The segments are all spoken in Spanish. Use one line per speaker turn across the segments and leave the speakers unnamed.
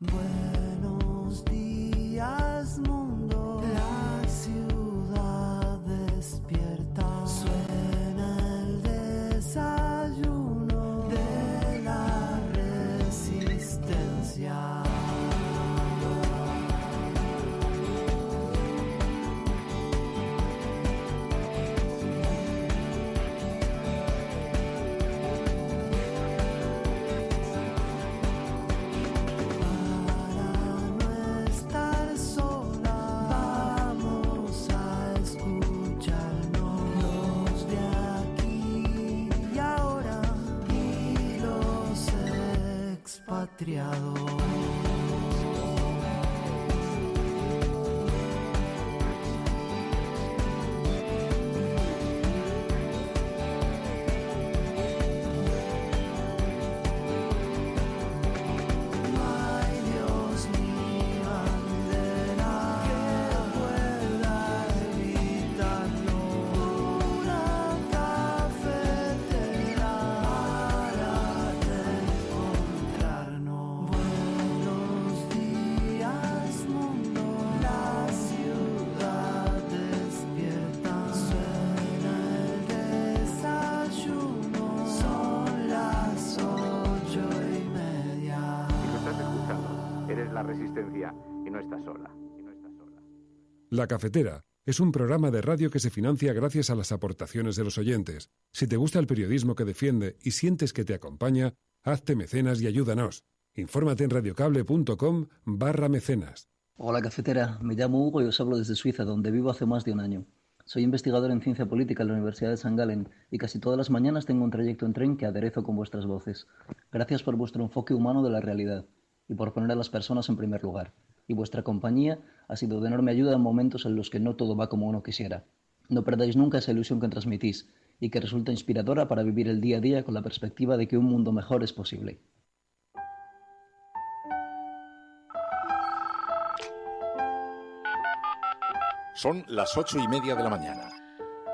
Buenos días, mundo. La ciudad despierta. Suena el desayuno de la resistencia.
Resistencia y no estás sola.
La Cafetera es un programa de radio que se financia gracias a las aportaciones de los oyentes. Si te gusta el periodismo que defiende y sientes que te acompaña, hazte mecenas y ayúdanos. Infórmate en radiocable.com/mecenas.
Hola Cafetera, me llamo Hugo y os hablo desde Suiza, donde vivo hace más de un año. Soy investigador en ciencia política en la Universidad de St. Gallen y casi todas las mañanas tengo un trayecto en tren que aderezo con vuestras voces. Gracias por vuestro enfoque humano de la realidad y por poner a las personas en primer lugar. Y vuestra compañía ha sido de enorme ayuda en momentos en los que no todo va como uno quisiera. No perdáis nunca esa ilusión que transmitís y que resulta inspiradora para vivir el día a día con la perspectiva de que un mundo mejor es posible.
Son las 8:30 de la mañana.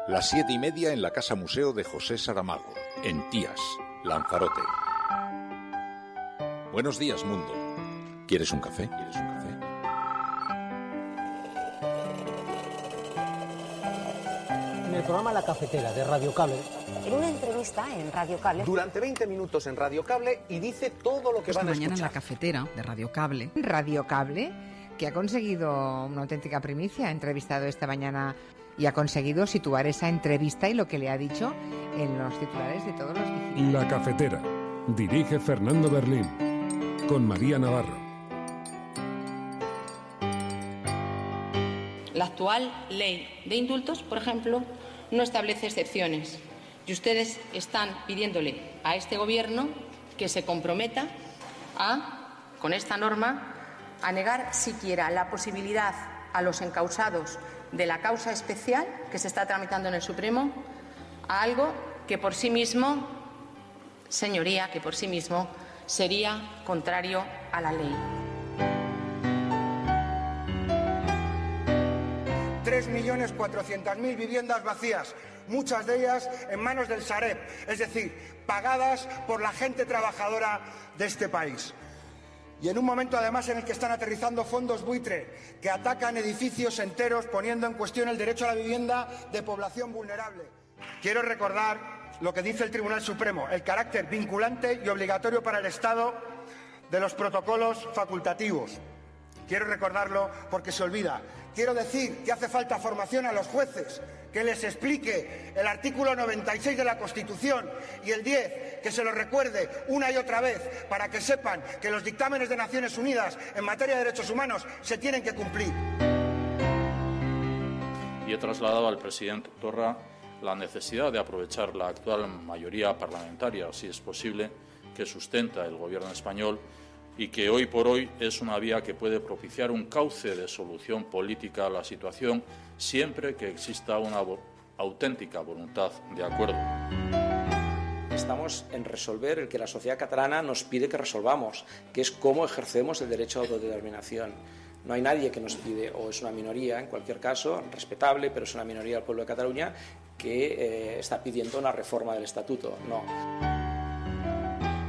Las 7:30 en la Casa Museo de José Saramago, en Tías, Lanzarote. Buenos días, mundo. ¿Quieres un café?
En el programa La Cafetera de Radio Cable.
En una entrevista en Radio Cable.
Durante 20 minutos en Radio Cable y dice todo lo que van a escuchar.
Mañana en La Cafetera de Radio Cable.
Radio Cable, que ha conseguido una auténtica primicia. Ha entrevistado esta mañana y ha conseguido situar esa entrevista y lo que le ha dicho en los titulares de todos los digitales.
La Cafetera. Dirige Fernando Berlín. Con María Navarro.
La actual ley de indultos, por ejemplo, no establece excepciones. Y ustedes están pidiéndole a este Gobierno que se comprometa con esta norma, a negar siquiera la posibilidad a los encausados de la causa especial que se está tramitando en el Supremo a algo que por sí mismo, señoría, que por sí mismo sería contrario a la ley.
3.400.000 viviendas vacías, muchas de ellas en manos del Sareb, es decir, pagadas por la gente trabajadora de este país. Y en un momento además en el que están aterrizando fondos buitre que atacan edificios enteros poniendo en cuestión el derecho a la vivienda de población vulnerable. Quiero recordar lo que dice el Tribunal Supremo, el carácter vinculante y obligatorio para el Estado de los protocolos facultativos. Quiero recordarlo porque se olvida. Quiero decir que hace falta formación a los jueces, que les explique el artículo 96 de la Constitución y el 10, que se lo recuerde una y otra vez para que sepan que los dictámenes de Naciones Unidas en materia de derechos humanos se tienen que cumplir.
Y he trasladado al presidente Torra la necesidad de aprovechar la actual mayoría parlamentaria, si es posible, que sustenta el Gobierno español y que hoy por hoy es una vía que puede propiciar un cauce de solución política a la situación siempre que exista una auténtica voluntad de acuerdo.
Estamos en resolver el que la sociedad catalana nos pide que resolvamos, que es cómo ejercemos el derecho a autodeterminación. No hay nadie que nos pide, o es una minoría, en cualquier caso, respetable, pero es una minoría del pueblo de Cataluña, que está pidiendo una reforma del estatuto. No.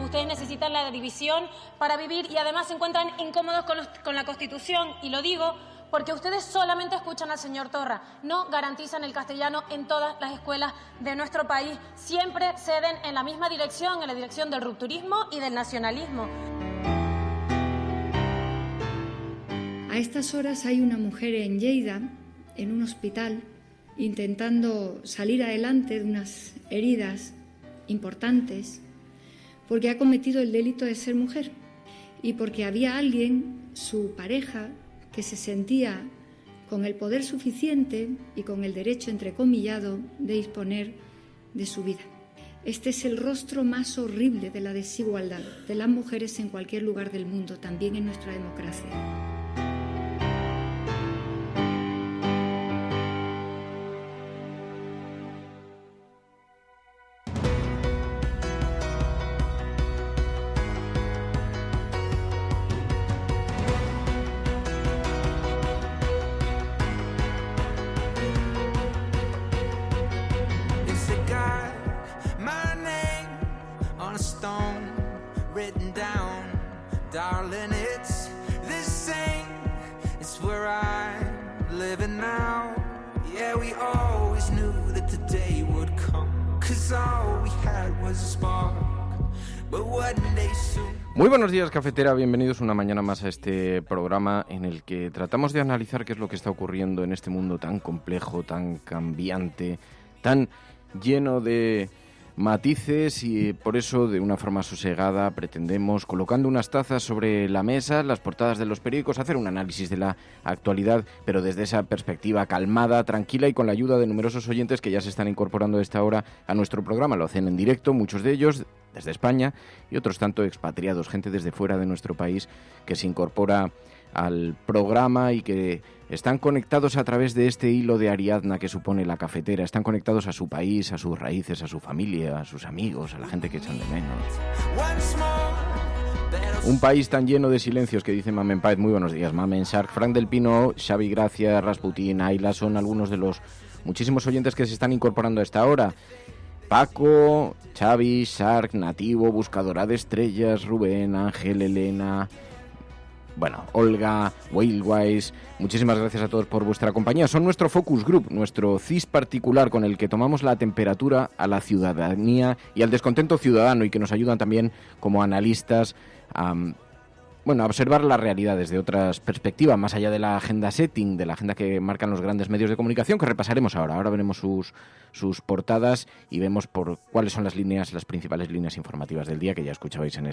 ustedes necesitan la división para vivir y además se encuentran incómodos con la Constitución. Y lo digo porque ustedes solamente escuchan al señor Torra, no garantizan el castellano en todas las escuelas de nuestro país. Siempre ceden en la misma dirección, en la dirección del rupturismo y del nacionalismo.
A estas horas hay una mujer en Lleida, en un hospital, intentando salir adelante de unas heridas importantes porque ha cometido el delito de ser mujer y porque había alguien, su pareja, que se sentía con el poder suficiente y con el derecho entrecomillado de disponer de su vida. Este es el rostro más horrible de la desigualdad de las mujeres en cualquier lugar del mundo, también en nuestra democracia.
Muy buenos días, cafetera. Bienvenidos una mañana más a este programa en el que tratamos de analizar qué es lo que está ocurriendo en este mundo tan complejo, tan cambiante, tan lleno de matices y por eso de una forma sosegada pretendemos, colocando unas tazas sobre la mesa, las portadas de los periódicos, hacer un análisis de la actualidad, pero desde esa perspectiva calmada, tranquila y con la ayuda de numerosos oyentes que ya se están incorporando a esta hora a nuestro programa. Lo hacen en directo, muchos de ellos desde España y otros tanto expatriados, gente desde fuera de nuestro país que se incorpora al programa y que están conectados a través de este hilo de Ariadna que supone la cafetera, están conectados a su país, a sus raíces, a su familia, a sus amigos, a la gente que echan de menos. Un país tan lleno de silencios que dice Mamen Paez. Muy buenos días, Mamen. Shark, Frank del Pino, Xavi Gracia, Rasputín, Ayla son algunos de los muchísimos oyentes que se están incorporando a esta hora. Paco, Xavi, Shark, Nativo, Buscadora de Estrellas, Rubén, Ángel, Elena, bueno, Olga, Whalewise, muchísimas gracias a todos por vuestra compañía. Son nuestro focus group, nuestro CIS particular con el que tomamos la temperatura a la ciudadanía y al descontento ciudadano y que nos ayudan también como analistas a observar la realidad desde otras perspectivas, más allá de la agenda setting, de la agenda que marcan los grandes medios de comunicación, que repasaremos ahora. Ahora veremos sus portadas y vemos por cuáles son las principales líneas informativas del día que ya escuchabais en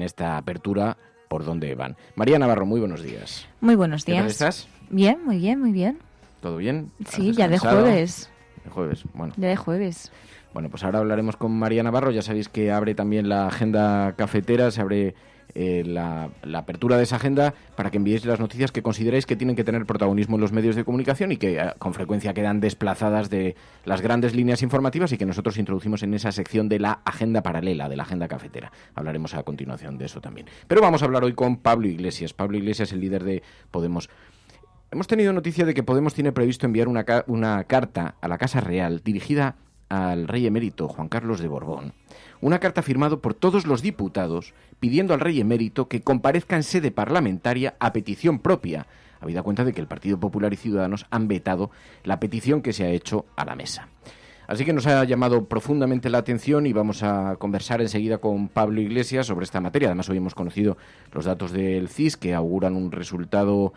esta apertura. ¿Por dónde van? María Navarro, muy buenos días.
Muy buenos días.
¿Qué tal estás?
Bien, muy bien, muy bien.
¿Todo bien?
Sí, ya de jueves.
De jueves, bueno.
Ya de jueves.
Bueno, pues ahora hablaremos con María Navarro. Ya sabéis que abre también la agenda cafetera, se abre la apertura de esa agenda para que enviéis las noticias que consideráis que tienen que tener protagonismo en los medios de comunicación y que con frecuencia quedan desplazadas de las grandes líneas informativas y que nosotros introducimos en esa sección de la agenda paralela, de la agenda cafetera. Hablaremos a continuación de eso también. Pero vamos a hablar hoy con Pablo Iglesias. Pablo Iglesias, el líder de Podemos. Hemos tenido noticia de que Podemos tiene previsto enviar una carta a la Casa Real dirigida al rey emérito Juan Carlos de Borbón. Una carta firmada por todos los diputados pidiendo al rey emérito que comparezca en sede parlamentaria a petición propia, habida cuenta de que el Partido Popular y Ciudadanos han vetado la petición que se ha hecho a la mesa. Así que nos ha llamado profundamente la atención y vamos a conversar enseguida con Pablo Iglesias sobre esta materia. Además, hoy hemos conocido los datos del CIS que auguran un resultado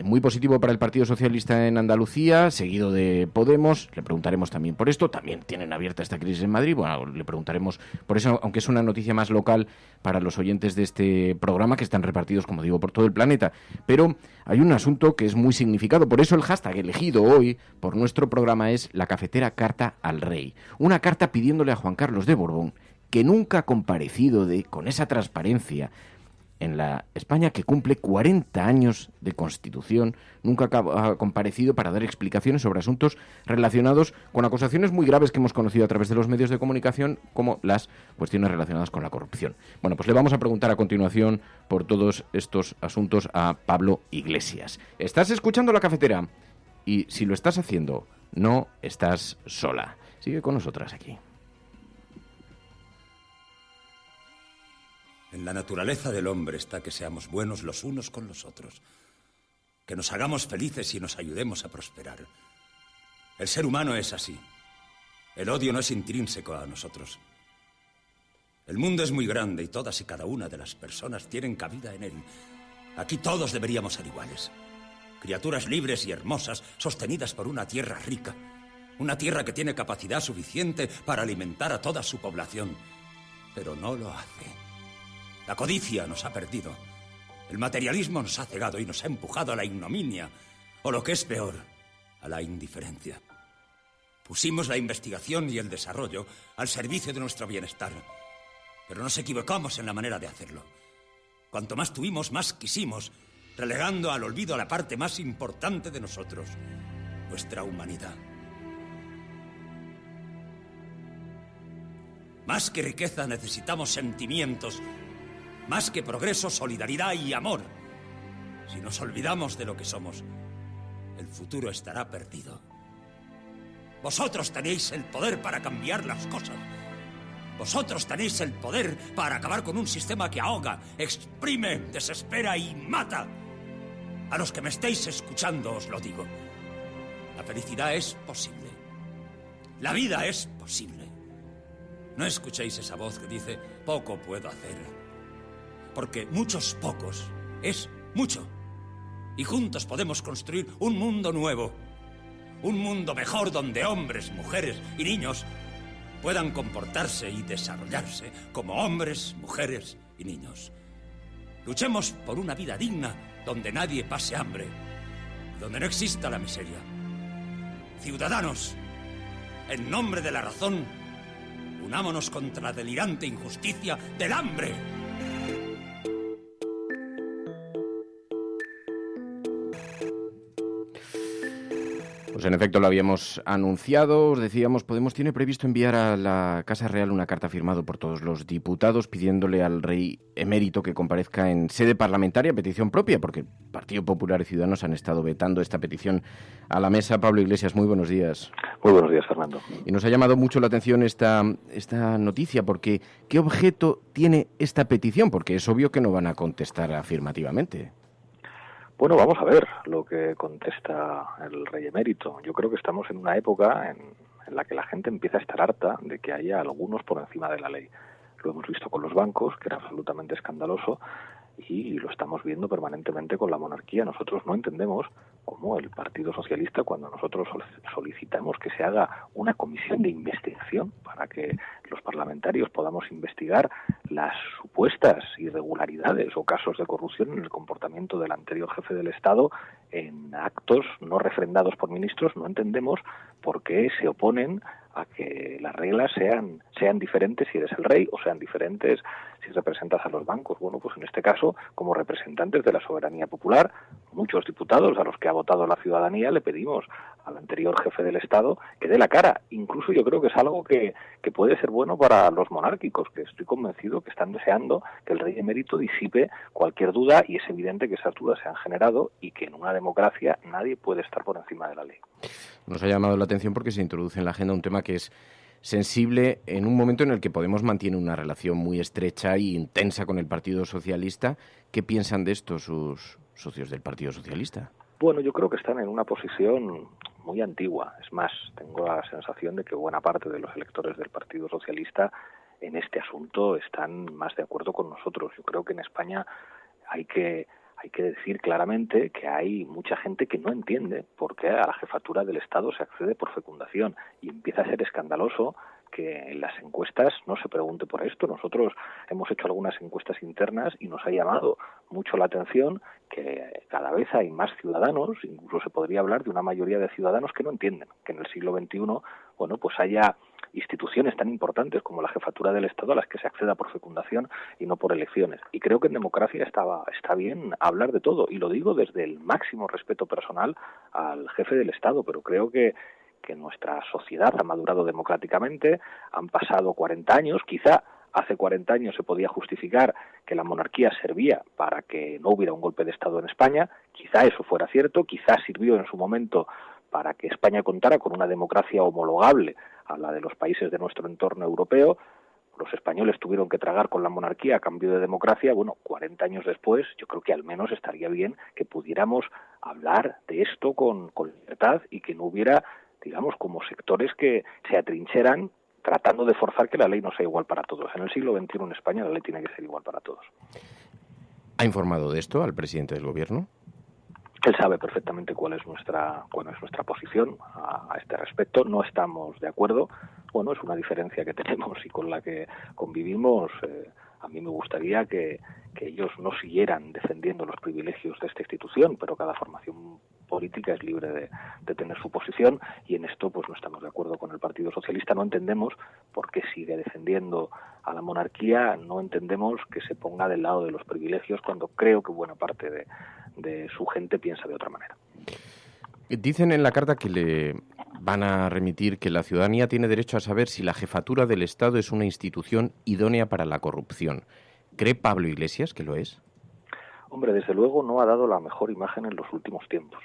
muy positivo para el Partido Socialista en Andalucía, seguido de Podemos. Le preguntaremos también por esto. También tienen abierta esta crisis en Madrid. Bueno, le preguntaremos por eso, aunque es una noticia más local para los oyentes de este programa, que están repartidos, como digo, por todo el planeta. Pero hay un asunto que es muy significado. Por eso el hashtag elegido hoy por nuestro programa es La Cafetera Carta al Rey. Una carta pidiéndole a Juan Carlos de Borbón, que nunca ha comparecido con esa transparencia en la España que cumple 40 años de Constitución, nunca ha comparecido para dar explicaciones sobre asuntos relacionados con acusaciones muy graves que hemos conocido a través de los medios de comunicación, como las cuestiones relacionadas con la corrupción. Bueno, pues le vamos a preguntar a continuación por todos estos asuntos a Pablo Iglesias. ¿Estás escuchando La Cafetera? Y si lo estás haciendo, no estás sola. Sigue con nosotras aquí.
En la naturaleza del hombre está que seamos buenos los unos con los otros, que nos hagamos felices y nos ayudemos a prosperar. El ser humano es así. El odio no es intrínseco a nosotros. El mundo es muy grande y todas y cada una de las personas tienen cabida en él. Aquí todos deberíamos ser iguales. Criaturas libres y hermosas, sostenidas por una tierra rica. Una tierra que tiene capacidad suficiente para alimentar a toda su población. Pero no lo hace. La codicia nos ha perdido. El materialismo nos ha cegado y nos ha empujado a la ignominia, o lo que es peor, a la indiferencia. Pusimos la investigación y el desarrollo al servicio de nuestro bienestar, pero nos equivocamos en la manera de hacerlo. Cuanto más tuvimos, más quisimos, relegando al olvido a la parte más importante de nosotros, nuestra humanidad. Más que riqueza necesitamos sentimientos, más que progreso, solidaridad y amor. Si nos olvidamos de lo que somos, el futuro estará perdido. Vosotros tenéis el poder para cambiar las cosas. Vosotros tenéis el poder para acabar con un sistema que ahoga, exprime, desespera y mata. A los que me estéis escuchando os lo digo. La felicidad es posible. La vida es posible. No escuchéis esa voz que dice, poco puedo hacer. Porque muchos pocos es mucho. Y juntos podemos construir un mundo nuevo. Un mundo mejor donde hombres, mujeres y niños puedan comportarse y desarrollarse como hombres, mujeres y niños. Luchemos por una vida digna donde nadie pase hambre, donde no exista la miseria. Ciudadanos, en nombre de la razón, unámonos contra la delirante injusticia del hambre.
Pues en efecto lo habíamos anunciado, os decíamos, Podemos tiene previsto enviar a la Casa Real una carta firmada por todos los diputados pidiéndole al rey emérito que comparezca en sede parlamentaria, petición propia, porque el Partido Popular y Ciudadanos han estado vetando esta petición a la mesa. Pablo Iglesias, muy buenos días.
Muy buenos días, Fernando.
Y nos ha llamado mucho la atención esta noticia, porque ¿qué objeto tiene esta petición? Porque es obvio que no van a contestar afirmativamente.
Bueno, vamos a ver lo que contesta el rey emérito. Yo creo que estamos en una época en la que la gente empieza a estar harta de que haya algunos por encima de la ley. Lo hemos visto con los bancos, que era absolutamente escandaloso, y lo estamos viendo permanentemente con la monarquía. Nosotros no entendemos cómo el Partido Socialista, cuando nosotros solicitamos que se haga una comisión de investigación para que los parlamentarios podamos investigar las supuestas irregularidades o casos de corrupción en el comportamiento del anterior jefe del Estado en actos no refrendados por ministros, no entendemos por qué se oponen a que las reglas sean diferentes si eres el rey o sean diferentes si representas a los bancos. Bueno, pues en este caso, como representantes de la soberanía popular, muchos diputados a los que ha votado la ciudadanía le pedimos al anterior jefe del Estado que dé la cara. Incluso yo creo que es algo que puede ser bueno para los monárquicos, que estoy convencido que están deseando que el rey emérito disipe cualquier duda, y es evidente que esas dudas se han generado y que en una democracia nadie puede estar por encima de la ley.
Nos ha llamado la atención porque se introduce en la agenda un tema que es sensible en un momento en el que Podemos mantiene una relación muy estrecha e intensa con el Partido Socialista. ¿Qué piensan de esto sus socios del Partido Socialista?
Bueno, yo creo que están en una posición muy antigua. Es más, tengo la sensación de que buena parte de los electores del Partido Socialista en este asunto están más de acuerdo con nosotros. Yo creo que en España hay que decir claramente que hay mucha gente que no entiende por qué a la jefatura del Estado se accede por fecundación, y empieza a ser escandaloso que en las encuestas no se pregunte por esto. Nosotros hemos hecho algunas encuestas internas y nos ha llamado mucho la atención que cada vez hay más ciudadanos, incluso se podría hablar de una mayoría de ciudadanos que no entienden que en el siglo XXI, bueno, pues haya instituciones tan importantes como la jefatura del Estado a las que se acceda por fecundación y no por elecciones. Y creo que en democracia está bien hablar de todo, y lo digo desde el máximo respeto personal al jefe del Estado, pero creo que nuestra sociedad ha madurado democráticamente, han pasado 40 años, quizá hace 40 años se podía justificar que la monarquía servía para que no hubiera un golpe de Estado en España, quizá eso fuera cierto, quizá sirvió en su momento para que España contara con una democracia homologable a la de los países de nuestro entorno europeo. los españoles tuvieron que tragar con la monarquía a cambio de democracia, bueno, 40 años después yo creo que al menos estaría bien que pudiéramos hablar de esto con libertad y que no hubiera, digamos, como sectores que se atrincheran tratando de forzar que la ley no sea igual para todos. En el siglo XXI en España la ley tiene que ser igual para todos.
¿Ha informado de esto al presidente del Gobierno?
Él sabe perfectamente cuál es nuestra posición a este respecto. No estamos de acuerdo. Bueno, es una diferencia que tenemos y con la que convivimos. A mí me gustaría que ellos no siguieran defendiendo los privilegios de esta institución, pero cada formación política es libre de tener su posición, y en esto pues no estamos de acuerdo con el Partido Socialista. No entendemos por qué sigue defendiendo a la monarquía, no entendemos que se ponga del lado de los privilegios cuando creo que buena parte de su gente piensa de otra manera.
Dicen en la carta que le van a remitir que la ciudadanía tiene derecho a saber si la jefatura del Estado es una institución idónea para la corrupción. ¿Cree Pablo Iglesias que lo es?
Hombre, desde luego no ha dado la mejor imagen en los últimos tiempos.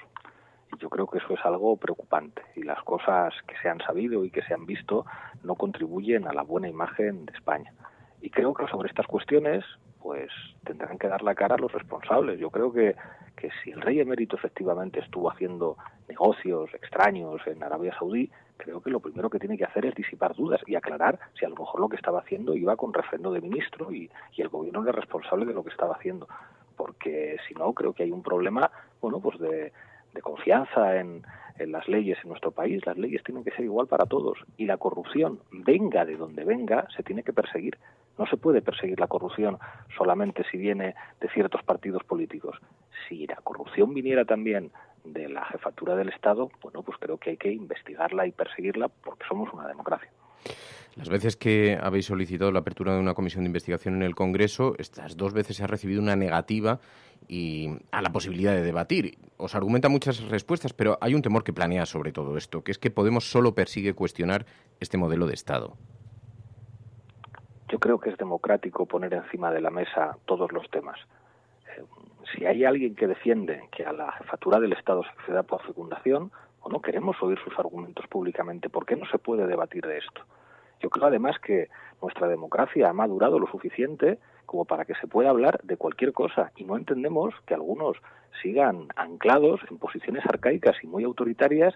Y yo creo que eso es algo preocupante. Y las cosas que se han sabido y que se han visto no contribuyen a la buena imagen de España. Y creo que sobre estas cuestiones pues tendrán que dar la cara a los responsables. Yo creo que si el rey emérito efectivamente estuvo haciendo negocios extraños en Arabia Saudí, creo que lo primero que tiene que hacer es disipar dudas y aclarar si a lo mejor lo que estaba haciendo iba con refrendo de ministro y el gobierno era responsable de lo que estaba haciendo. Porque si no, creo que hay un problema, bueno, pues de confianza en las leyes en nuestro país. Las leyes tienen que ser igual para todos y la corrupción, venga de donde venga, se tiene que perseguir. No se puede perseguir la corrupción solamente si viene de ciertos partidos políticos. Si la corrupción viniera también de la jefatura del Estado, bueno, pues creo que hay que investigarla y perseguirla porque somos una democracia.
Las veces que habéis solicitado la apertura de una comisión de investigación en el Congreso, estas 2 veces se ha recibido una negativa y a la posibilidad de debatir. Os argumenta muchas respuestas, pero hay un temor que planea sobre todo esto, que es que Podemos solo persigue cuestionar este modelo de Estado.
Yo creo que es democrático poner encima de la mesa todos los temas. Si hay alguien que defiende que a la jefatura del Estado se acceda por fecundación, o no queremos oír sus argumentos públicamente, ¿por qué no se puede debatir de esto? Yo creo además que nuestra democracia ha madurado lo suficiente como para que se pueda hablar de cualquier cosa y no entendemos que algunos sigan anclados en posiciones arcaicas y muy autoritarias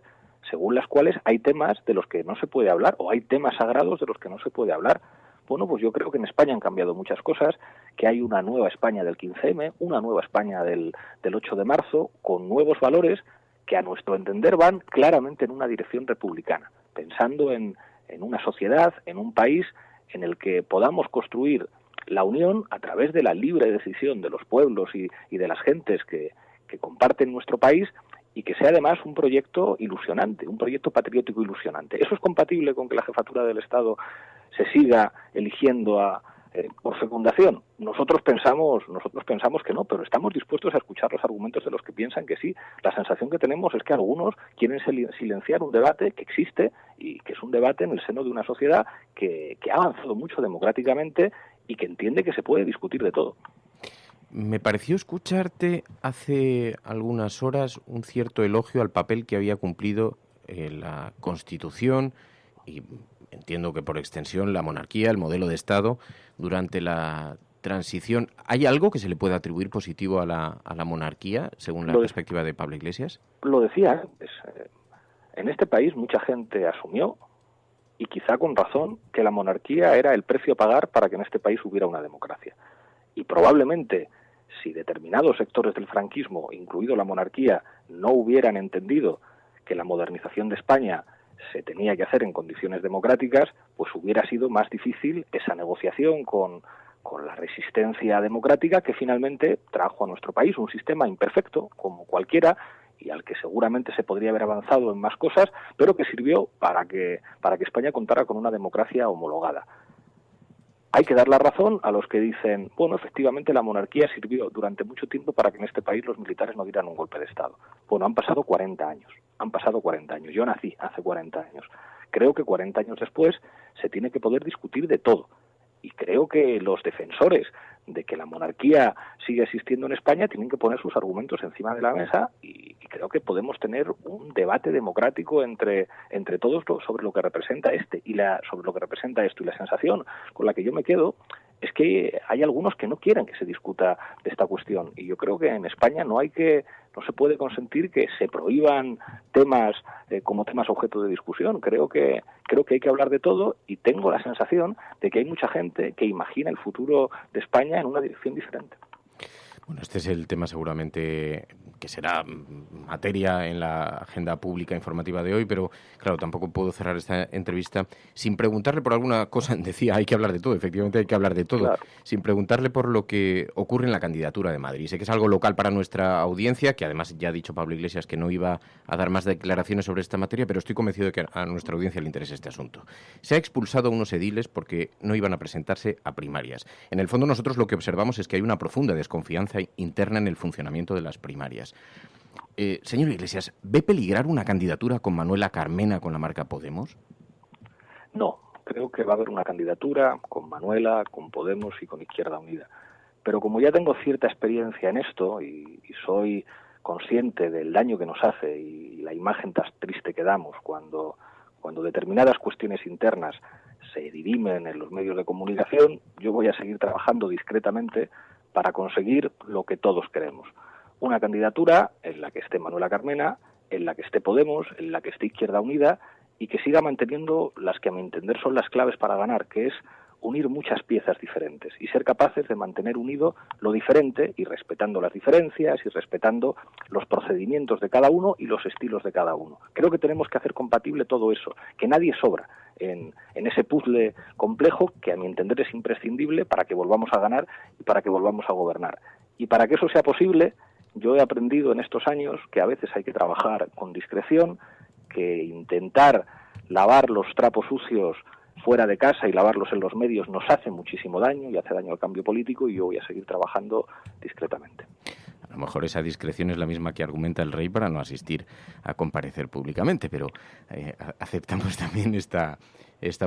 según las cuales hay temas de los que no se puede hablar o hay temas sagrados de los que no se puede hablar. Bueno, pues yo creo que en España han cambiado muchas cosas, que hay una nueva España del 15M, una nueva España del 8 de marzo, con nuevos valores que a nuestro entender van claramente en una dirección republicana, pensando en una sociedad, en un país en el que podamos construir la unión a través de la libre decisión de los pueblos y de las gentes que comparten nuestro país y que sea además un proyecto ilusionante, un proyecto patriótico ilusionante. ¿Eso es compatible con que la jefatura del Estado se siga eligiendo por fecundación? Nosotros pensamos que no, pero estamos dispuestos a escuchar los argumentos de los que piensan que sí. La sensación que tenemos es que algunos quieren silenciar un debate que existe y que es un debate en el seno de una sociedad que ha avanzado mucho democráticamente y que entiende que se puede discutir de todo.
Me pareció escucharte hace algunas horas un cierto elogio al papel que había cumplido la Constitución y entiendo que por extensión la monarquía, el modelo de Estado, durante la transición. ¿Hay algo que se le pueda atribuir positivo a la monarquía, según la perspectiva de Pablo Iglesias?
Lo decía antes. En este país mucha gente asumió, y quizá con razón, que la monarquía era el precio a pagar para que en este país hubiera una democracia. Y probablemente, si determinados sectores del franquismo, incluido la monarquía, no hubieran entendido que la modernización de España se tenía que hacer en condiciones democráticas, pues hubiera sido más difícil esa negociación con la resistencia democrática que finalmente trajo a nuestro país un sistema imperfecto, como cualquiera, y al que seguramente se podría haber avanzado en más cosas, pero que sirvió para que España contara con una democracia homologada. Hay que dar la razón a los que dicen, bueno, efectivamente la monarquía sirvió durante mucho tiempo para que en este país los militares no dieran un golpe de Estado. Bueno, han pasado 40 años. Yo nací hace 40 años. Creo que 40 años después se tiene que poder discutir de todo. Y creo que los defensores de que la monarquía sigue existiendo en España tienen que poner sus argumentos encima de la mesa y creo que podemos tener un debate democrático entre todos sobre lo que representa sobre lo que representa esto. Y la sensación con la que yo me quedo es que hay algunos que no quieren que se discuta de esta cuestión, y yo creo que en España no se puede consentir que se prohíban temas como temas objeto de discusión. Creo que hay que hablar de todo, y tengo la sensación de que hay mucha gente que imagina el futuro de España en una dirección diferente.
Bueno, este es el tema seguramente que será materia en la agenda pública informativa de hoy, pero claro, tampoco puedo cerrar esta entrevista sin preguntarle por alguna cosa. Decía, hay que hablar de todo, efectivamente hay que hablar de todo, claro, sin preguntarle por lo que ocurre en la candidatura de Madrid. Sé que es algo local para nuestra audiencia, que además ya ha dicho Pablo Iglesias que no iba a dar más declaraciones sobre esta materia, pero estoy convencido de que a nuestra audiencia le interesa este asunto. Se ha expulsado a unos ediles porque no iban a presentarse a primarias. En el fondo nosotros lo que observamos es que hay una profunda desconfianza interna en el funcionamiento de las primarias. Señor Iglesias, ¿ve peligrar una candidatura con Manuela Carmena con la marca Podemos?
No, creo que va a haber una candidatura con Manuela, con Podemos y con Izquierda Unida. Pero como ya tengo cierta experiencia en esto y soy consciente del daño que nos hace y la imagen tan triste que damos cuando determinadas cuestiones internas se dirimen en los medios de comunicación, yo voy a seguir trabajando discretamente para conseguir lo que todos queremos. Una candidatura en la que esté Manuela Carmena, en la que esté Podemos, en la que esté Izquierda Unida, y que siga manteniendo las que a mi entender son las claves para ganar, que es unir muchas piezas diferentes y ser capaces de mantener unido lo diferente y respetando las diferencias y respetando los procedimientos de cada uno y los estilos de cada uno. Creo que tenemos que hacer compatible todo eso, que nadie sobra en ese puzzle complejo que a mi entender es imprescindible para que volvamos a ganar y para que volvamos a gobernar. Y para que eso sea posible, yo he aprendido en estos años que a veces hay que trabajar con discreción, que intentar lavar los trapos sucios fuera de casa y lavarlos en los medios nos hace muchísimo daño y hace daño al cambio político, y yo voy a seguir trabajando discretamente.
A lo mejor esa discreción es la misma que argumenta el rey para no asistir a comparecer públicamente, pero aceptamos también esta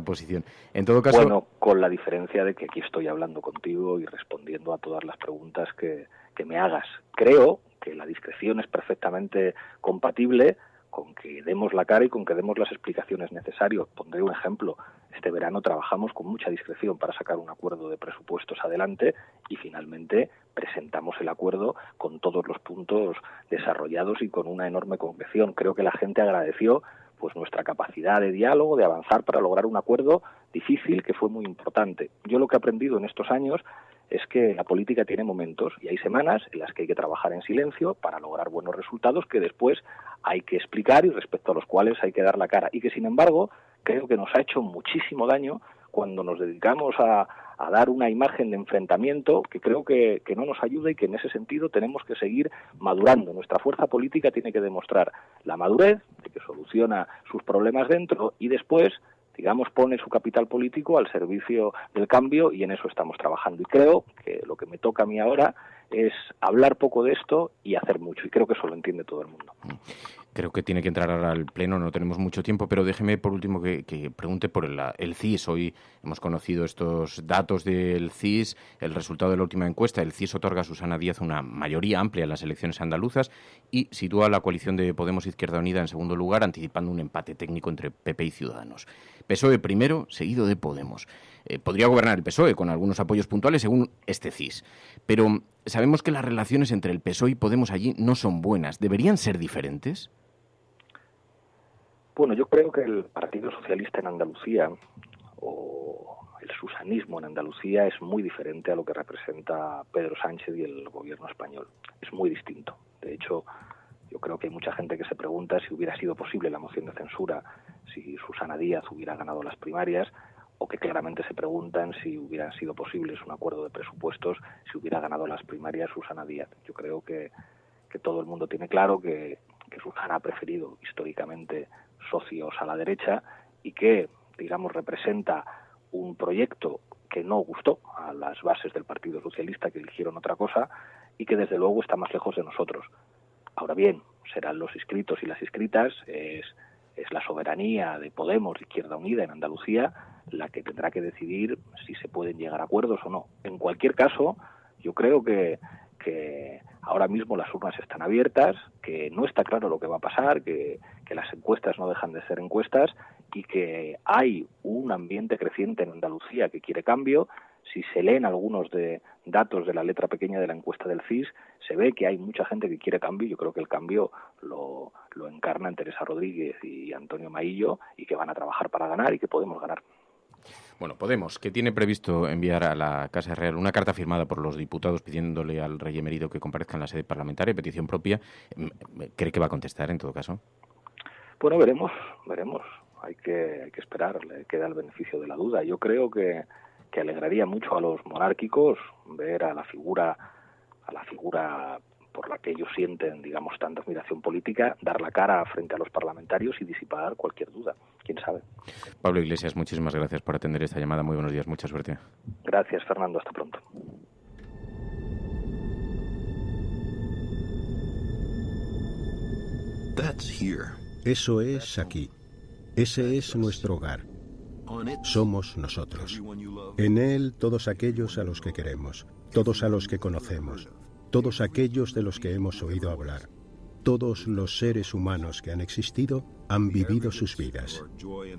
posición. En todo caso...
Bueno, con la diferencia de que aquí estoy hablando contigo y respondiendo a todas las preguntas que me hagas. Creo que la discreción es perfectamente compatible con que demos la cara y con que demos las explicaciones necesarias. Pondré un ejemplo. Este verano trabajamos con mucha discreción para sacar un acuerdo de presupuestos adelante y finalmente presentamos el acuerdo con todos los puntos desarrollados y con una enorme concreción. Creo que la gente agradeció pues nuestra capacidad de diálogo, de avanzar para lograr un acuerdo difícil que fue muy importante. Yo lo que he aprendido en estos años es que la política tiene momentos y hay semanas en las que hay que trabajar en silencio para lograr buenos resultados que después hay que explicar y respecto a los cuales hay que dar la cara. Y que, sin embargo, creo que nos ha hecho muchísimo daño cuando nos dedicamos a dar una imagen de enfrentamiento que creo que no nos ayuda y que en ese sentido tenemos que seguir madurando. Nuestra fuerza política tiene que demostrar la madurez, de que soluciona sus problemas dentro y después, digamos, pone su capital político al servicio del cambio, y en eso estamos trabajando. Y creo que lo que me toca a mí ahora es hablar poco de esto y hacer mucho, y creo que eso lo entiende todo el mundo.
Creo que tiene que entrar ahora al Pleno, no tenemos mucho tiempo, pero déjeme por último que pregunte por el CIS. Hoy hemos conocido estos datos del CIS, el resultado de la última encuesta. El CIS otorga a Susana Díaz una mayoría amplia en las elecciones andaluzas y sitúa a la coalición de Podemos Izquierda Unida en segundo lugar, anticipando un empate técnico entre PP y Ciudadanos. PSOE primero, seguido de Podemos. Podría gobernar el PSOE con algunos apoyos puntuales según este CIS, pero sabemos que las relaciones entre el PSOE y Podemos allí no son buenas. ¿Deberían ser diferentes?
Bueno, yo creo que el Partido Socialista en Andalucía o el susanismo en Andalucía es muy diferente a lo que representa Pedro Sánchez y el gobierno español. Es muy distinto. De hecho, yo creo que hay mucha gente que se pregunta si hubiera sido posible la moción de censura si Susana Díaz hubiera ganado las primarias, o que claramente se preguntan si hubiera sido posible un acuerdo de presupuestos si hubiera ganado las primarias Susana Díaz. Yo creo que todo el mundo tiene claro que Susana ha preferido históricamente socios a la derecha y que, digamos, representa un proyecto que no gustó a las bases del Partido Socialista, que eligieron otra cosa, y que desde luego está más lejos de nosotros. Ahora bien, serán los inscritos y las inscritas, es es la soberanía de Podemos, Izquierda Unida en Andalucía, la que tendrá que decidir si se pueden llegar a acuerdos o no. En cualquier caso, yo creo que ahora mismo las urnas están abiertas, que no está claro lo que va a pasar, que las encuestas no dejan de ser encuestas y que hay un ambiente creciente en Andalucía que quiere cambio. Si se leen algunos de datos de la letra pequeña de la encuesta del CIS, se ve que hay mucha gente que quiere cambio. Yo creo que el cambio lo encarnan Teresa Rodríguez y Antonio Maillo, y que van a trabajar para ganar y que podemos ganar.
Bueno, Podemos, que tiene previsto enviar a la Casa Real una carta firmada por los diputados pidiéndole al rey emérito que comparezca en la sede parlamentaria, petición propia. ¿Cree que va a contestar en todo caso?
Bueno, veremos. Hay que esperar, le queda el beneficio de la duda. Yo creo que alegraría mucho a los monárquicos ver a la figura por la que ellos sienten, digamos, tanta admiración política, dar la cara frente a los parlamentarios y disipar cualquier duda. ¿Quién sabe?
Pablo Iglesias, muchísimas gracias por atender esta llamada. Muy buenos días, mucha suerte.
Gracias, Fernando. Hasta pronto.
Eso es aquí. Ese es nuestro hogar. Somos nosotros. En él todos aquellos a los que queremos, todos a los que conocemos, todos aquellos de los que hemos oído hablar. Todos los seres humanos que han existido han vivido sus vidas.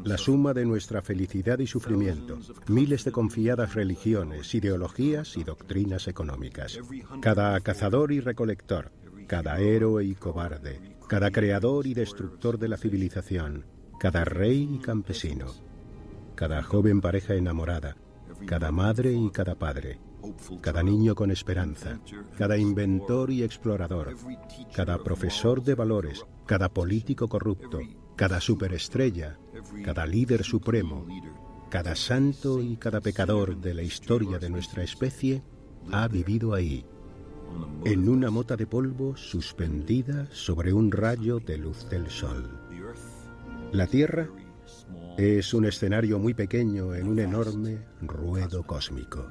La suma de nuestra felicidad y sufrimiento, miles de confiadas religiones, ideologías y doctrinas económicas. Cada cazador y recolector, cada héroe y cobarde, cada creador y destructor de la civilización, cada rey y campesino, cada joven pareja enamorada, cada madre y cada padre, cada niño con esperanza, cada inventor y explorador, cada profesor de valores, cada político corrupto, cada superestrella, cada líder supremo, cada santo y cada pecador de la historia de nuestra especie ha vivido ahí, en una mota de polvo suspendida sobre un rayo de luz del sol. La Tierra es un escenario muy pequeño en un enorme ruedo cósmico.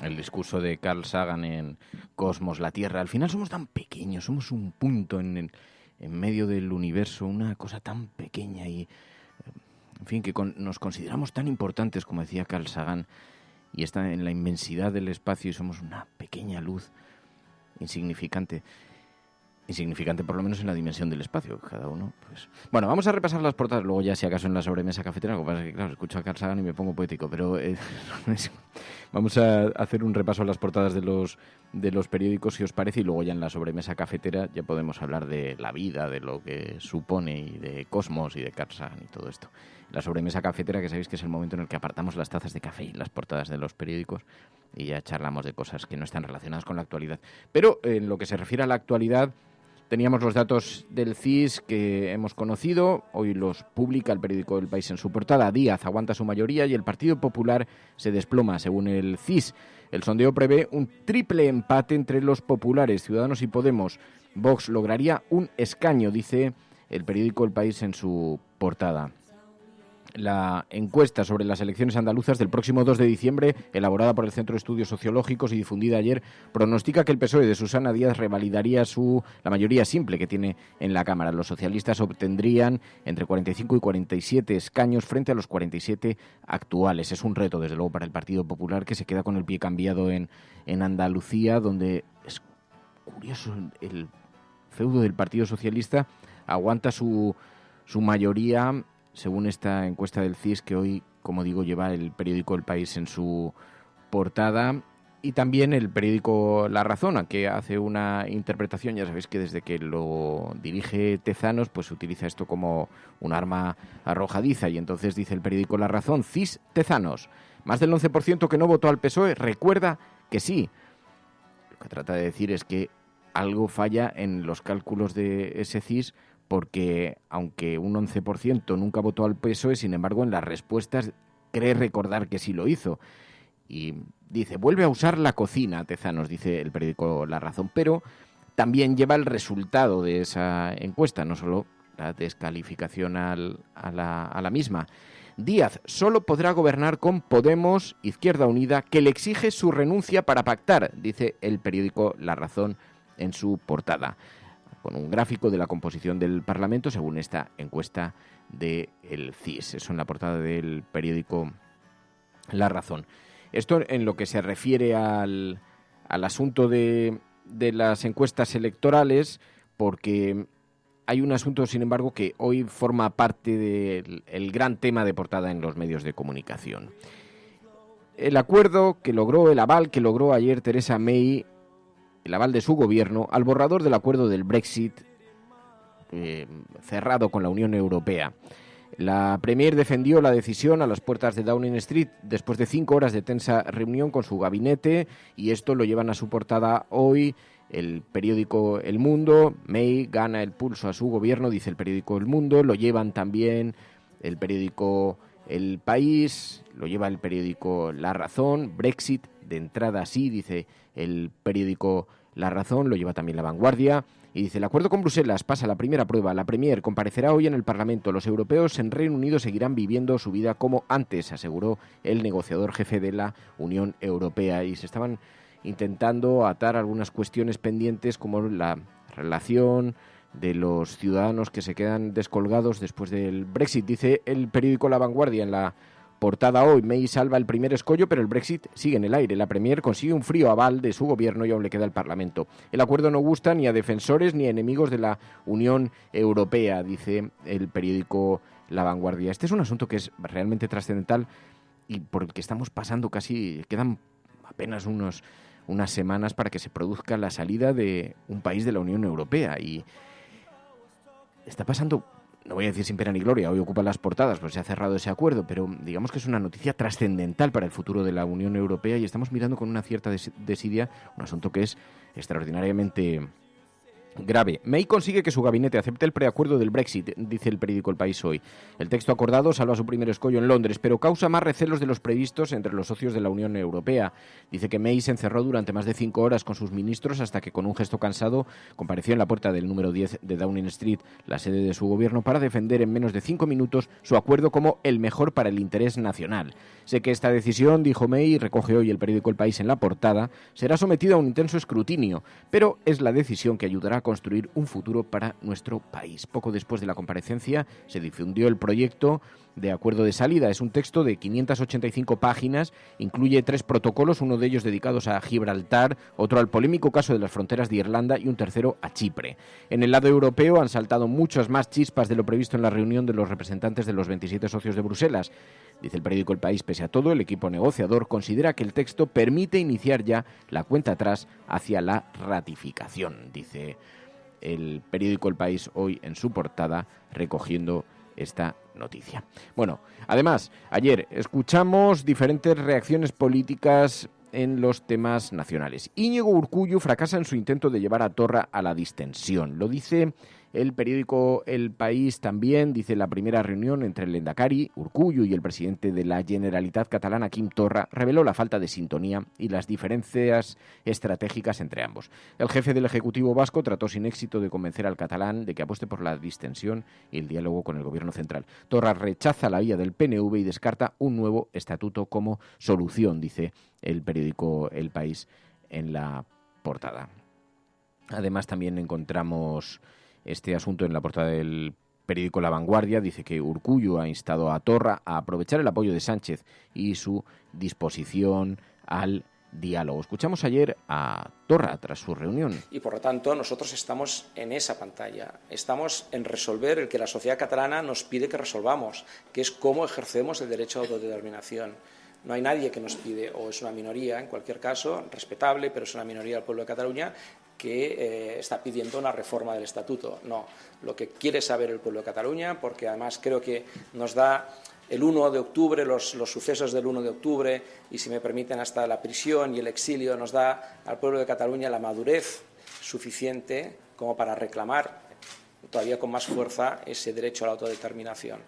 El discurso de Carl Sagan en Cosmos, la Tierra. Al final somos tan pequeños, somos un punto en medio del universo, una cosa tan pequeña y, en fin, que nos consideramos tan importantes, como decía Carl Sagan, y está en la inmensidad del espacio y somos una pequeña luz insignificante por lo menos en la dimensión del espacio, cada uno, pues... Bueno, vamos a repasar las portadas, luego ya si acaso en la sobremesa cafetera, lo que pasa es que, claro, escucho a Carl Sagan y me pongo poético, pero vamos a hacer un repaso a las portadas de los periódicos, si os parece, y luego ya en la sobremesa cafetera ya podemos hablar de la vida, de lo que supone, y de Cosmos, y de Carl Sagan, y todo esto. La sobremesa cafetera, que sabéis que es el momento en el que apartamos las tazas de café y las portadas de los periódicos, y ya charlamos de cosas que no están relacionadas con la actualidad. Pero en lo que se refiere a la actualidad, teníamos los datos del CIS que hemos conocido, hoy los publica el periódico El País en su portada. Díaz aguanta su mayoría y el Partido Popular se desploma, según el CIS. El sondeo prevé un triple empate entre los populares, Ciudadanos y Podemos. Vox lograría un escaño, dice el periódico El País en su portada. La encuesta sobre las elecciones andaluzas del próximo 2 de diciembre, elaborada por el Centro de Estudios Sociológicos y difundida ayer, pronostica que el PSOE de Susana Díaz revalidaría la mayoría simple que tiene en la Cámara. Los socialistas obtendrían entre 45 y 47 escaños frente a los 47 actuales. Es un reto, desde luego, para el Partido Popular, que se queda con el pie cambiado en Andalucía, donde es curioso, el feudo del Partido Socialista aguanta su mayoría, según esta encuesta del CIS, que hoy, como digo, lleva el periódico El País en su portada, y también el periódico La Razón, que hace una interpretación. Ya sabéis que desde que lo dirige Tezanos, pues se utiliza esto como un arma arrojadiza, y entonces dice el periódico La Razón: CIS Tezanos, más del 11% que no votó al PSOE recuerda que sí. Lo que trata de decir es que algo falla en los cálculos de ese CIS, porque aunque un 11% nunca votó al PSOE, sin embargo en las respuestas cree recordar que sí lo hizo. Y dice, vuelve a usar la cocina, Tezanos, dice el periódico La Razón, pero también lleva el resultado de esa encuesta, no solo la descalificación a la misma. Díaz solo podrá gobernar con Podemos, Izquierda Unida, que le exige su renuncia para pactar, dice el periódico La Razón en su portada, con un gráfico de la composición del Parlamento según esta encuesta del CIS. Eso en la portada del periódico La Razón. Esto en lo que se refiere al asunto de las encuestas electorales, porque hay un asunto, sin embargo, que hoy forma parte del gran tema de portada en los medios de comunicación. El acuerdo que logró, el aval que logró ayer Theresa May, el aval de su gobierno, al borrador del acuerdo del Brexit cerrado con la Unión Europea. La Premier defendió la decisión a las puertas de Downing Street después de 5 horas de tensa reunión con su gabinete, y esto lo llevan a su portada hoy el periódico El Mundo. May gana el pulso a su gobierno, dice el periódico El Mundo. Lo llevan también el periódico El País, lo lleva el periódico La Razón. Brexit de entrada sí, dice el periódico La Razón, lo lleva también La Vanguardia. Y dice, el acuerdo con Bruselas pasa la primera prueba. La Premier comparecerá hoy en el Parlamento. Los europeos en Reino Unido seguirán viviendo su vida como antes, aseguró el negociador jefe de la Unión Europea. Y se estaban intentando atar algunas cuestiones pendientes, como la relación de los ciudadanos que se quedan descolgados después del Brexit. Dice el periódico La Vanguardia en la portada hoy, May salva el primer escollo, pero el Brexit sigue en el aire. La Premier consigue un frío aval de su gobierno y aún le queda el Parlamento. El acuerdo no gusta ni a defensores ni a enemigos de la Unión Europea, dice el periódico La Vanguardia. Este es un asunto que es realmente trascendental y por el que estamos pasando quedan apenas unas semanas para que se produzca la salida de un país de la Unión Europea, y está pasando, no voy a decir sin pena ni gloria, hoy ocupa las portadas, pues se ha cerrado ese acuerdo, pero digamos que es una noticia trascendental para el futuro de la Unión Europea, y estamos mirando con una cierta desidia un asunto que es extraordinariamente grave. May consigue que su gabinete acepte el preacuerdo del Brexit, dice el periódico El País hoy. El texto acordado salva su primer escollo en Londres, pero causa más recelos de los previstos entre los socios de la Unión Europea. Dice que May se encerró durante más de 5 horas con sus ministros hasta que, con un gesto cansado, compareció en la puerta del número 10 de Downing Street, la sede de su gobierno, para defender en menos de 5 minutos su acuerdo como el mejor para el interés nacional. Sé que esta decisión, dijo May, y recoge hoy el periódico El País en la portada, será sometida a un intenso escrutinio, pero es la decisión que ayudará a construir un futuro para nuestro país. Poco después de la comparecencia se difundió el proyecto de acuerdo de salida. Es un texto de 585 páginas, incluye 3 protocolos, uno de ellos dedicados a Gibraltar, otro al polémico caso de las fronteras de Irlanda y un tercero a Chipre. En el lado europeo han saltado muchas más chispas de lo previsto en la reunión de los representantes de los 27 socios de Bruselas. Dice el periódico El País, pese a todo, el equipo negociador considera que el texto permite iniciar ya la cuenta atrás hacia la ratificación, dice el periódico El País hoy en su portada, recogiendo esta noticia. Bueno, además, ayer escuchamos diferentes reacciones políticas en los temas nacionales. Íñigo Urkullu fracasa en su intento de llevar a Torra a la distensión. Lo dice el periódico El País también. Dice, la primera reunión entre el lehendakari Urkullu y el presidente de la Generalitat catalana, Quim Torra, reveló la falta de sintonía y las diferencias estratégicas entre ambos. El jefe del Ejecutivo vasco trató sin éxito de convencer al catalán de que apueste por la distensión y el diálogo con el gobierno central. Torra rechaza la vía del PNV y descarta un nuevo estatuto como solución, dice el periódico El País en la portada. Además, también encontramos este asunto en la portada del periódico La Vanguardia. Dice que Urkullu ha instado a Torra a aprovechar el apoyo de Sánchez y su disposición al diálogo. Escuchamos ayer a Torra tras su reunión.
Y por lo tanto nosotros estamos en esa pantalla, estamos en resolver el que la sociedad catalana nos pide que resolvamos, que es cómo ejercemos el derecho a autodeterminación. No hay nadie que nos pide, o es una minoría, en cualquier caso, respetable, pero es una minoría del pueblo de Cataluña, que está pidiendo una reforma del estatuto. No, lo que quiere saber el pueblo de Cataluña, porque además creo que nos da el 1 de octubre, los sucesos del 1 de octubre, y si me permiten hasta la prisión y el exilio, nos da al pueblo de Cataluña la madurez suficiente como para reclamar todavía con más fuerza ese derecho a la autodeterminación.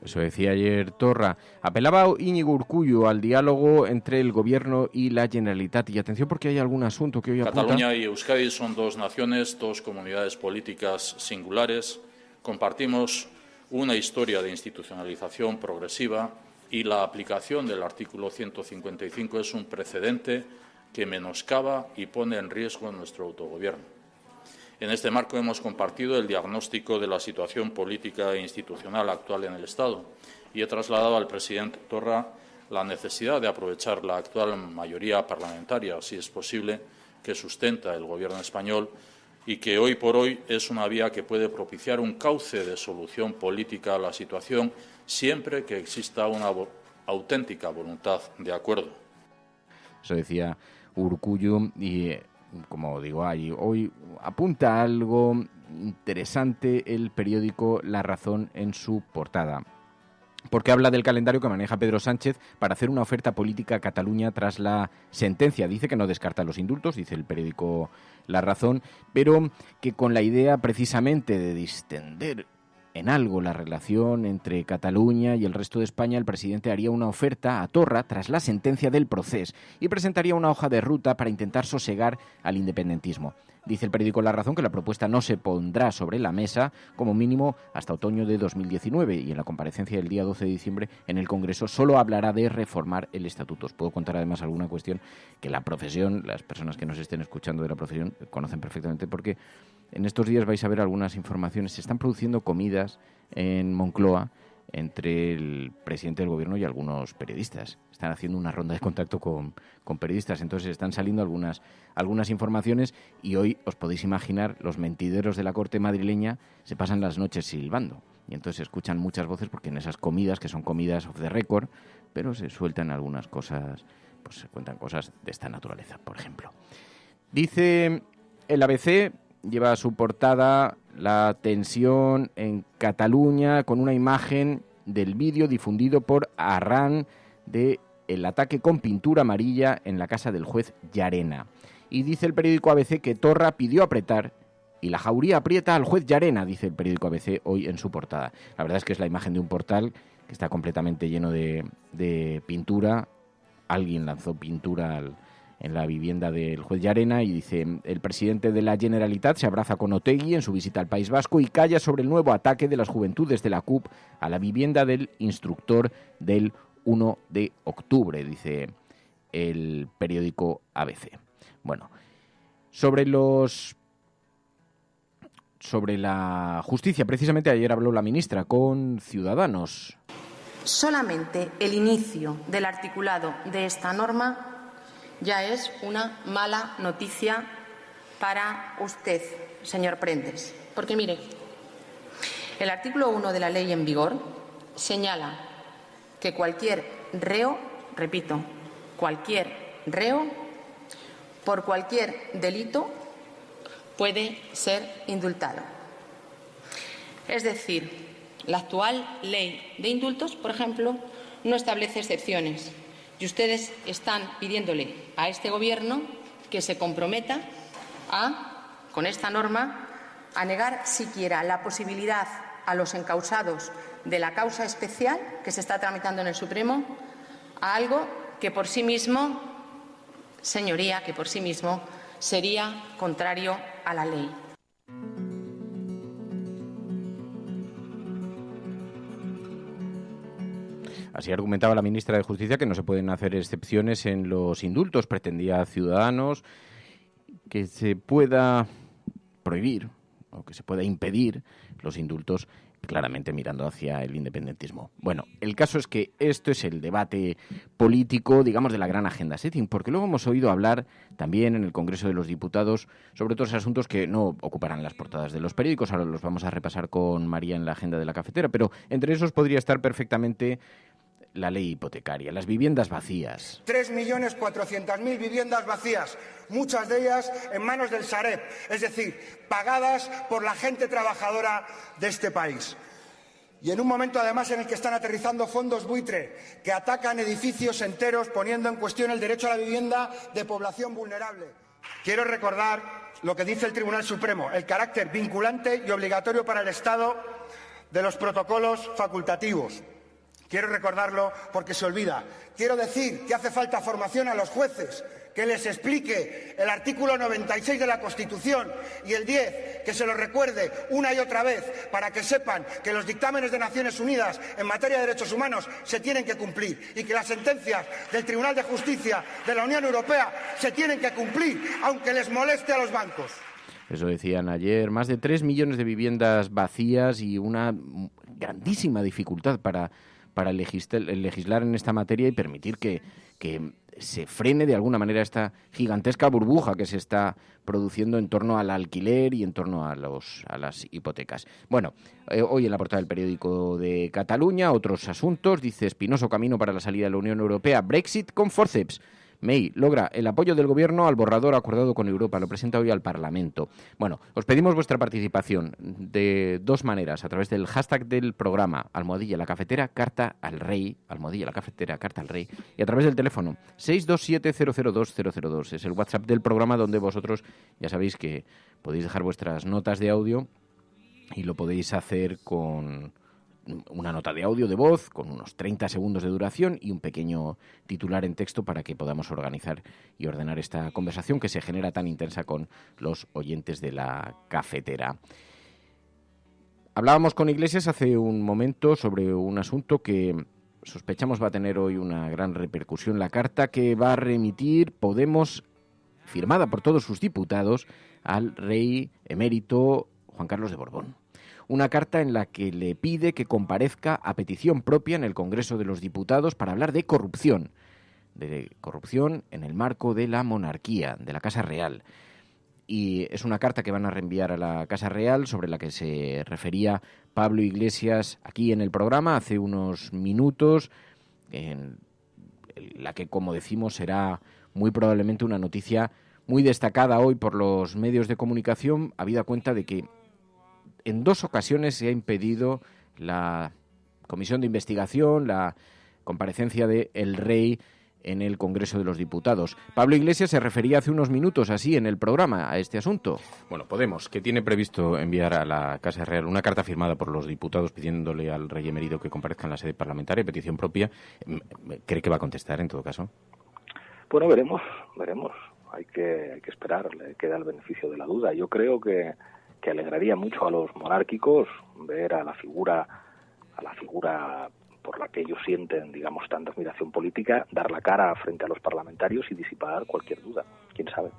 Eso decía ayer Torra. Apelaba Íñigo Urkullu al diálogo entre el Gobierno y la Generalitat. Y atención, porque hay algún asunto que hoy apunta.
Cataluña y Euskadi son 2 naciones, 2 comunidades políticas singulares, Compartimos una historia de institucionalización progresiva y la aplicación del artículo 155 es un precedente que menoscaba y pone en riesgo nuestro autogobierno. En este marco hemos compartido el diagnóstico de la situación política e institucional actual en el Estado y he trasladado al presidente Torra la necesidad de aprovechar la actual mayoría parlamentaria, si es posible, que sustenta el Gobierno español y que hoy por hoy es una vía que puede propiciar un cauce de solución política a la situación siempre que exista una auténtica voluntad de acuerdo.
Eso decía Urkullu y, como digo, hoy apunta algo interesante el periódico La Razón en su portada, porque habla del calendario que maneja Pedro Sánchez para hacer una oferta política a Cataluña tras la sentencia. Dice que no descarta los indultos, dice el periódico La Razón, pero que con la idea precisamente de distender en algo la relación entre Cataluña y el resto de España, el presidente haría una oferta a Torra tras la sentencia del procés y presentaría una hoja de ruta para intentar sosegar al independentismo. Dice el periódico La Razón que la propuesta no se pondrá sobre la mesa como mínimo hasta otoño de 2019 y en la comparecencia del día 12 de diciembre en el Congreso solo hablará de reformar el estatuto. Os puedo contar además alguna cuestión que la profesión, las personas que nos estén escuchando de la profesión conocen perfectamente, porque en estos días vais a ver algunas informaciones. Se están produciendo comidas en Moncloa entre el presidente del Gobierno y algunos periodistas. Están haciendo una ronda de contacto con periodistas. Entonces están saliendo algunas informaciones y hoy os podéis imaginar, los mentideros de la corte madrileña se pasan las noches silbando. Y entonces se escuchan muchas voces porque en esas comidas, que son comidas off the record, pero se sueltan algunas cosas, pues se cuentan cosas de esta naturaleza, por ejemplo. Dice el ABC, lleva a su portada la tensión en Cataluña con una imagen del vídeo difundido por Arran de el ataque con pintura amarilla en la casa del juez Llarena. Y dice el periódico ABC que Torra pidió apretar y la jauría aprieta al juez Llarena, dice el periódico ABC hoy en su portada. La verdad es que es la imagen de un portal que está completamente lleno de pintura. Alguien lanzó pintura en la vivienda del juez Llarena y dice: el presidente de la Generalitat se abraza con Otegi en su visita al País Vasco y calla sobre el nuevo ataque de las juventudes de la CUP a la vivienda del instructor del 1 de octubre, dice el periódico ABC. Bueno, sobre la justicia, precisamente ayer habló la ministra con Ciudadanos.
Solamente el inicio del articulado de esta norma ya es una mala noticia para usted, señor Prendes. Porque mire, el artículo 1 de la ley en vigor señala que cualquier reo, repito, cualquier reo, por cualquier delito, puede ser indultado. Es decir, la actual ley de indultos, por ejemplo, no establece excepciones. Y ustedes están pidiéndole a este Gobierno que se comprometa con esta norma, a negar siquiera la posibilidad a los encausados de la causa especial que se está tramitando en el Supremo a algo que por sí mismo, señoría, que por sí mismo sería contrario a la ley.
Así argumentaba la ministra de Justicia que no se pueden hacer excepciones en los indultos. Pretendía Ciudadanos que se pueda prohibir o que se pueda impedir los indultos, claramente mirando hacia el independentismo. Bueno, el caso es que esto es el debate político, digamos, de la gran agenda setting, porque luego hemos oído hablar también en el Congreso de los Diputados sobre otros asuntos que no ocuparán las portadas de los periódicos. Ahora los vamos a repasar con María en la agenda de la cafetera, pero entre esos podría estar perfectamente la ley hipotecaria, las viviendas vacías.
3.400.000 viviendas vacías, muchas de ellas en manos del Sareb, es decir, pagadas por la gente trabajadora de este país. Y en un momento, además, en el que están aterrizando fondos buitre que atacan edificios enteros, poniendo en cuestión el derecho a la vivienda de población vulnerable. Quiero recordar lo que dice el Tribunal Supremo, el carácter vinculante y obligatorio para el Estado de los protocolos facultativos. Quiero recordarlo porque se olvida. Quiero decir que hace falta formación a los jueces que les explique el artículo 96 de la Constitución y el 10, que se lo recuerde una y otra vez para que sepan que los dictámenes de Naciones Unidas en materia de derechos humanos se tienen que cumplir y que las sentencias del Tribunal de Justicia de la Unión Europea se tienen que cumplir, aunque les moleste a los bancos.
Eso decían ayer. Más de 3 millones de viviendas vacías y una grandísima dificultad para legislar en esta materia y permitir que se frene de alguna manera esta gigantesca burbuja que se está produciendo en torno al alquiler y en torno a las hipotecas. Bueno, hoy en la portada del periódico de Cataluña, otros asuntos. Dice: espinoso camino para la salida de la Unión Europea. Brexit con forceps. May logra el apoyo del Gobierno al borrador acordado con Europa. Lo presenta hoy al Parlamento. Bueno, os pedimos vuestra participación de dos maneras. A través del hashtag del programa, almohadilla la cafetera, carta al rey, almohadilla la cafetera, carta al rey, y a través del teléfono 627-002-002. Es el WhatsApp del programa donde vosotros ya sabéis que podéis dejar vuestras notas de audio y lo podéis hacer con una nota de audio de voz con unos 30 segundos de duración y un pequeño titular en texto para que podamos organizar y ordenar esta conversación que se genera tan intensa con los oyentes de la cafetera. Hablábamos con Iglesias hace un momento sobre un asunto que sospechamos va a tener hoy una gran repercusión: la carta que va a remitir Podemos, firmada por todos sus diputados, al rey emérito Juan Carlos de Borbón. Una carta en la que le pide que comparezca a petición propia en el Congreso de los Diputados para hablar de corrupción en el marco de la monarquía, de la Casa Real. Y es una carta que van a reenviar a la Casa Real, sobre la que se refería Pablo Iglesias aquí en el programa hace unos minutos, en la que, como decimos, será muy probablemente una noticia muy destacada hoy por los medios de comunicación, habida cuenta de que en 2 ocasiones se ha impedido la comisión de investigación, la comparecencia de el rey en el Congreso de los Diputados. Pablo Iglesias se refería hace unos minutos así en el programa a este asunto. Bueno, Podemos, que tiene previsto enviar a la Casa Real una carta firmada por los diputados pidiéndole al rey emérito que comparezca en la sede parlamentaria, petición propia. ¿Cree que va a contestar en todo caso?
Bueno, veremos. Hay que esperar, le queda el beneficio de la duda. Yo creo que alegraría mucho a los monárquicos ver a la figura por la que ellos sienten, digamos, tanta admiración política, dar la cara frente a los parlamentarios y disipar cualquier duda. ¿Quién sabe?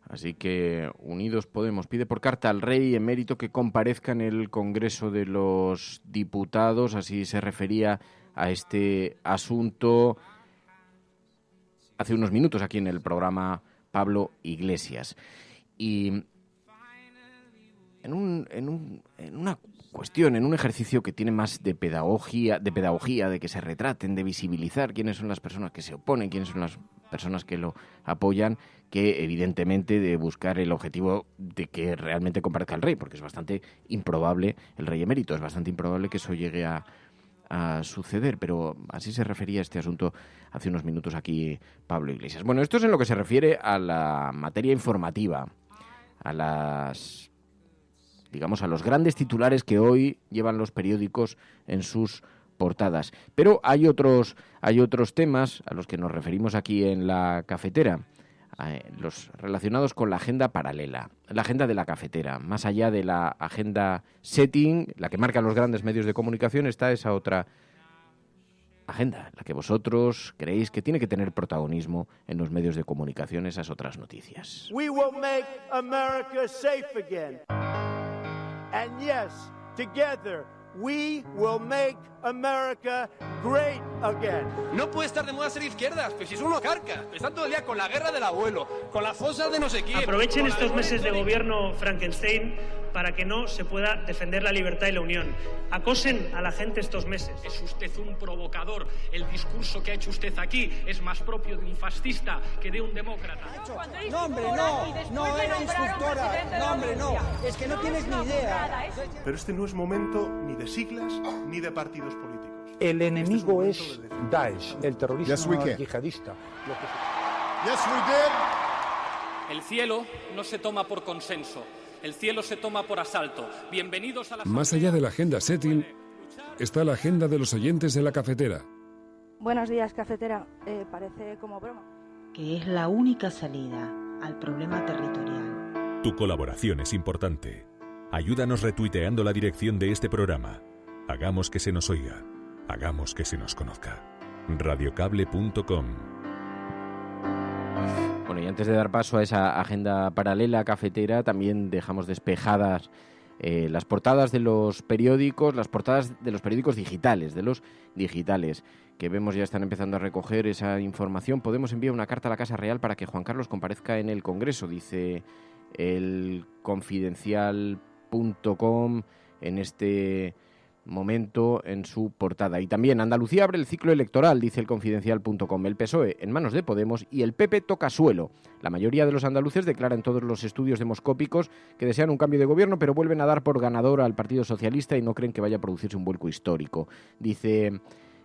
Así que Unidos Podemos pide por carta al rey emérito que comparezca en el Congreso de los Diputados. Así se refería a este asunto hace unos minutos aquí en el programa Pablo Iglesias. Y en una cuestión, en un ejercicio que tiene más de pedagogía, de que se retraten, de visibilizar quiénes son las personas que se oponen, quiénes son las personas que lo apoyan, que evidentemente de buscar el objetivo de que realmente comparezca el rey, porque es bastante improbable, el rey emérito, es bastante improbable que eso llegue a suceder, pero así se refería a este asunto hace unos minutos aquí Pablo Iglesias. Bueno, esto es en lo que se refiere a la materia informativa, a los grandes titulares que hoy llevan los periódicos en sus portadas. Pero hay otros temas a los que nos referimos aquí en la cafetera, los relacionados con la agenda paralela, la agenda de la cafetera. Más allá de la agenda setting, la que marcan los grandes medios de comunicación, está esa otra agenda, la que vosotros creéis que tiene que tener protagonismo en los medios de comunicación, esas otras noticias.
We will make America safe again. And yes, together we will make America great again.
No puede estar de moda ser izquierdas, pues si es uno carca. Están todo el día con la guerra del abuelo, con las fosas de no sé quién.
Aprovechen estos meses de gobierno Frankenstein para que no se pueda defender la libertad y la unión. Acosen a la gente estos meses.
Es usted un provocador. El discurso que ha hecho usted aquí es más propio de un fascista que de un demócrata.
No, hombre, no era instructora. No, hombre, no. Es que no tienes ni idea.
Pero este no es momento ni de siglas ni de partidos políticos.
El enemigo es Daesh, el terrorismo yihadista.
El cielo no se toma por consenso. El cielo se toma por asalto. Bienvenidos a la...
Más allá de la agenda setting, está la agenda de los oyentes de la cafetera.
Buenos días, cafetera. Parece como broma.
que es la única salida al problema territorial.
Tu colaboración es importante. Ayúdanos retuiteando la dirección de este programa. Hagamos que se nos oiga. Hagamos que se nos conozca. Radiocable.com.
Bueno, y antes de dar paso a esa agenda paralela cafetera, también dejamos despejadas las portadas de los periódicos, las portadas de los periódicos digitales, que vemos ya están empezando a recoger esa información. Podemos enviar una carta a la Casa Real para que Juan Carlos comparezca en el Congreso, dice el Confidencial.com en este momento en su portada. Y también Andalucía abre el ciclo electoral, dice el Confidencial.com. El PSOE en manos de Podemos y el PP toca suelo. La mayoría de los andaluces declaran en todos los estudios demoscópicos que desean un cambio de gobierno, pero vuelven a dar por ganador al Partido Socialista y no creen que vaya a producirse un vuelco histórico. Dice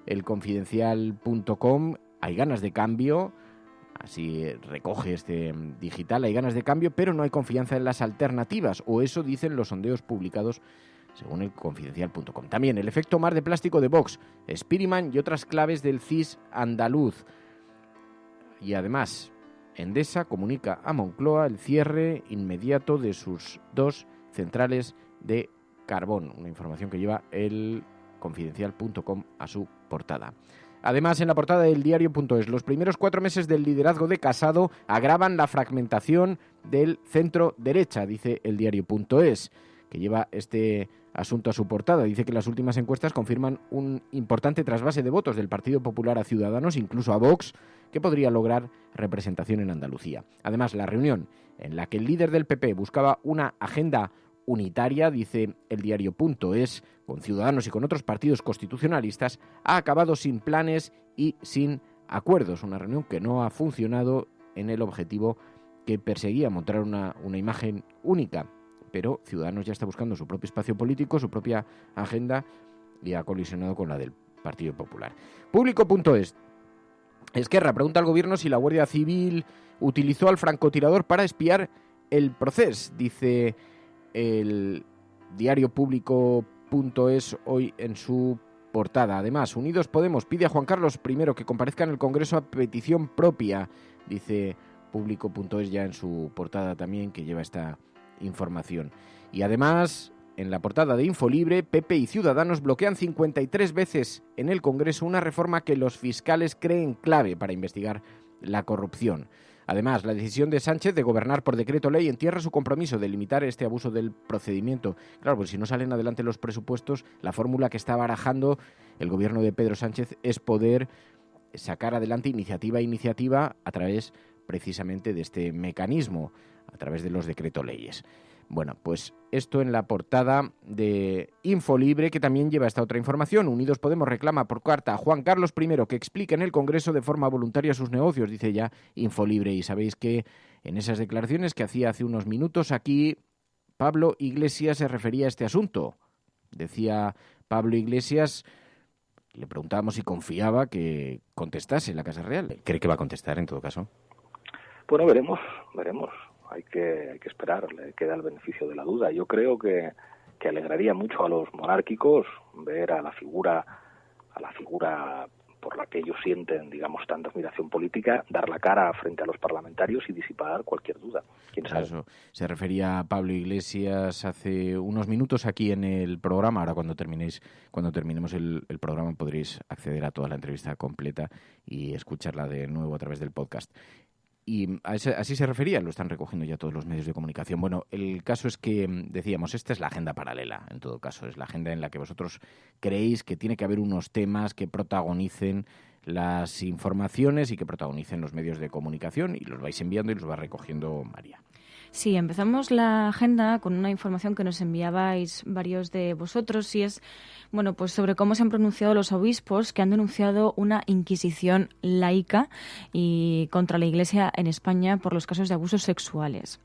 el Confidencial.com, hay ganas de cambio, así recoge este digital, hay ganas de cambio, pero no hay confianza en las alternativas, o eso dicen los sondeos publicados según el Confidencial.com. También el efecto mar de plástico de Vox, Spiriman y otras claves del CIS andaluz. Y además, Endesa comunica a Moncloa el cierre inmediato de sus 2 centrales de carbón, una información que lleva el Confidencial.com a su portada. Además, en la portada del diario.es, los primeros 4 meses del liderazgo de Casado agravan la fragmentación del centro derecha, dice el diario.es, que lleva este asunto a su portada. Dice que las últimas encuestas confirman un importante trasvase de votos del Partido Popular a Ciudadanos, incluso a Vox, que podría lograr representación en Andalucía. Además, la reunión en la que el líder del PP buscaba una agenda unitaria, dice el diario.es, con Ciudadanos y con otros partidos constitucionalistas, ha acabado sin planes y sin acuerdos. Una reunión que no ha funcionado en el objetivo que perseguía, montar una imagen única. Pero Ciudadanos ya está buscando su propio espacio político, su propia agenda, y ha colisionado con la del Partido Popular. Público.es. Esquerra pregunta al gobierno si la Guardia Civil utilizó al francotirador para espiar el proceso, dice el diario Público.es hoy en su portada. Además, Unidos Podemos pide a Juan Carlos I que comparezca en el Congreso a petición propia, dice Público.es ya en su portada también, que lleva esta información. Y además, en la portada de Infolibre, PP y Ciudadanos bloquean 53 veces en el Congreso una reforma que los fiscales creen clave para investigar la corrupción. Además, la decisión de Sánchez de gobernar por decreto ley entierra su compromiso de limitar este abuso del procedimiento. Claro, pues si no salen adelante los presupuestos, la fórmula que está barajando el gobierno de Pedro Sánchez es poder sacar adelante iniciativa a través precisamente de este mecanismo, a través de los decreto leyes. Bueno, pues esto en la portada de Infolibre, que también lleva esta otra información. Unidos Podemos reclama por carta a Juan Carlos I que explique en el Congreso de forma voluntaria sus negocios, dice ya Infolibre. Y sabéis que en esas declaraciones que hacía hace unos minutos aquí, Pablo Iglesias se refería a este asunto. Decía Pablo Iglesias, le preguntábamos si confiaba que contestase la Casa Real. ¿Cree que va a contestar en todo caso?
Bueno, veremos. Hay que esperar, le queda el beneficio de la duda. Yo creo que alegraría mucho a los monárquicos ver a la figura por la que ellos sienten, digamos, tanta admiración política, dar la cara frente a los parlamentarios y disipar cualquier duda. ¿Quién sabe?
Eso se refería a Pablo Iglesias hace unos minutos aquí en el programa. Ahora cuando terminemos el programa podréis acceder a toda la entrevista completa y escucharla de nuevo a través del podcast. Y así se refería, lo están recogiendo ya todos los medios de comunicación. Bueno, el caso es que, decíamos, esta es la agenda paralela, en todo caso. Es la agenda en la que vosotros creéis que tiene que haber unos temas que protagonicen las informaciones y que protagonicen los medios de comunicación, y los vais enviando y los va recogiendo María.
Sí, empezamos la agenda con una información que nos enviabais varios de vosotros, y es, bueno, pues sobre cómo se han pronunciado los obispos que han denunciado una inquisición laica y contra la Iglesia en España por los casos de abusos sexuales.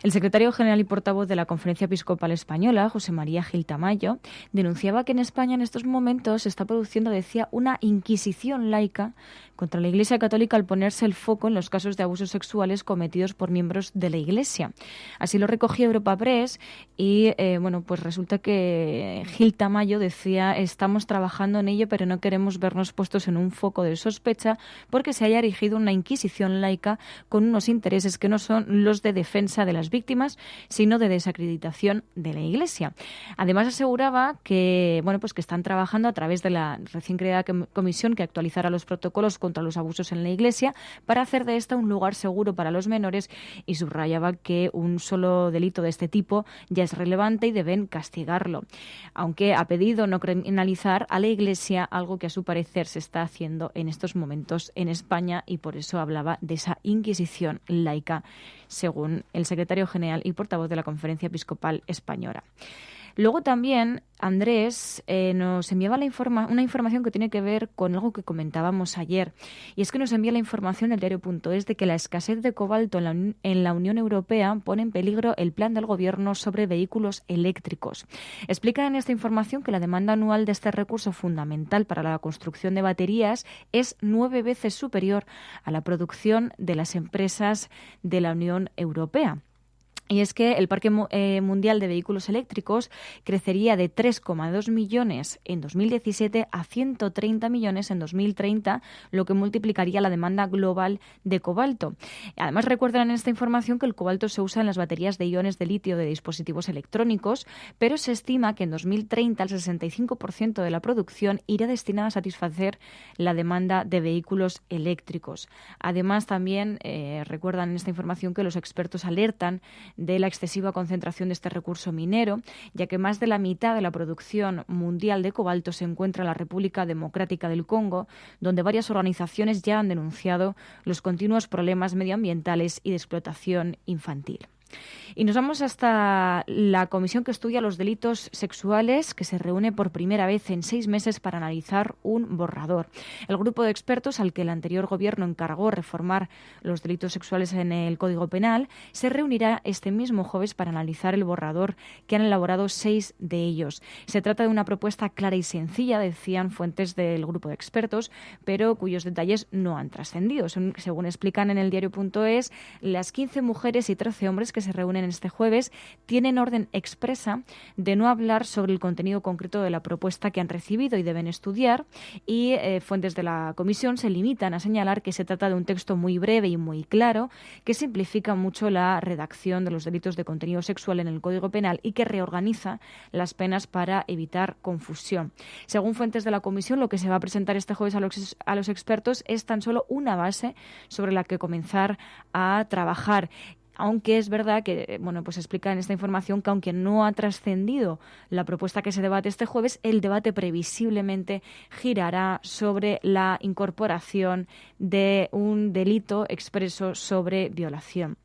El secretario general y portavoz de la Conferencia Episcopal Española, José María Gil Tamayo, denunciaba que en España en estos momentos se está produciendo, decía, una inquisición laica contra la Iglesia Católica al ponerse el foco en los casos de abusos sexuales cometidos por miembros de la Iglesia. Iglesia. Así lo recogía Europa Press y pues resulta que Gil Tamayo decía: estamos trabajando en ello, pero no queremos vernos puestos en un foco de sospecha porque se haya erigido una inquisición laica con unos intereses que no son los de defensa de las víctimas, sino de desacreditación de la Iglesia. Además aseguraba que que están trabajando a través de la recién creada comisión que actualizará los protocolos contra los abusos en la Iglesia para hacer de esta un lugar seguro para los menores, y subrayaba que un solo delito de este tipo ya es relevante y deben castigarlo, aunque ha pedido no criminalizar a la Iglesia, algo que a su parecer se está haciendo en estos momentos en España, y por eso hablaba de esa inquisición laica, según el secretario general y portavoz de la Conferencia Episcopal Española. Luego también Andrés nos enviaba una información que tiene que ver con algo que comentábamos ayer, y es que nos envía la información del diario.es de que la escasez de cobalto en la Unión Europea pone en peligro el plan del Gobierno sobre vehículos eléctricos. Explica en esta información que la demanda anual de este recurso fundamental para la construcción de baterías es 9 veces superior a la producción de las empresas de la Unión Europea. Y es que el parque mundial de vehículos eléctricos crecería de 3,2 millones en 2017 a 130 millones en 2030, lo que multiplicaría la demanda global de cobalto. Además, recuerdan en esta información que el cobalto se usa en las baterías de iones de litio de dispositivos electrónicos, pero se estima que en 2030 el 65% de la producción irá destinada a satisfacer la demanda de vehículos eléctricos. Además, también recuerdan en esta información que los expertos alertan de la excesiva concentración de este recurso minero, ya que más de la mitad de la producción mundial de cobalto se encuentra en la República Democrática del Congo, donde varias organizaciones ya han denunciado los continuos problemas medioambientales y de explotación infantil. Y nos vamos hasta la comisión que estudia los delitos sexuales, que se reúne por primera vez en 6 meses para analizar un borrador. El grupo de expertos al que el anterior gobierno encargó reformar los delitos sexuales en el Código Penal se reunirá este mismo jueves para analizar el borrador que han elaborado 6 de ellos. Se trata de una propuesta clara y sencilla, decían fuentes del grupo de expertos, pero cuyos detalles no han trascendido. Según explican en el diario.es, las 15 mujeres y 13 hombres que se reúnen este jueves tienen orden expresa de no hablar sobre el contenido concreto de la propuesta que han recibido y deben estudiar, y fuentes de la comisión se limitan a señalar que se trata de un texto muy breve y muy claro, que simplifica mucho la redacción de los delitos de contenido sexual en el Código Penal y que reorganiza las penas para evitar confusión. Según fuentes de la comisión, lo que se va a presentar este jueves a los expertos es tan solo una base sobre la que comenzar a trabajar. Aunque es verdad que, explica en esta información que aunque no ha trascendido la propuesta que se debate este jueves, el debate previsiblemente girará sobre la incorporación de un delito expreso sobre violación.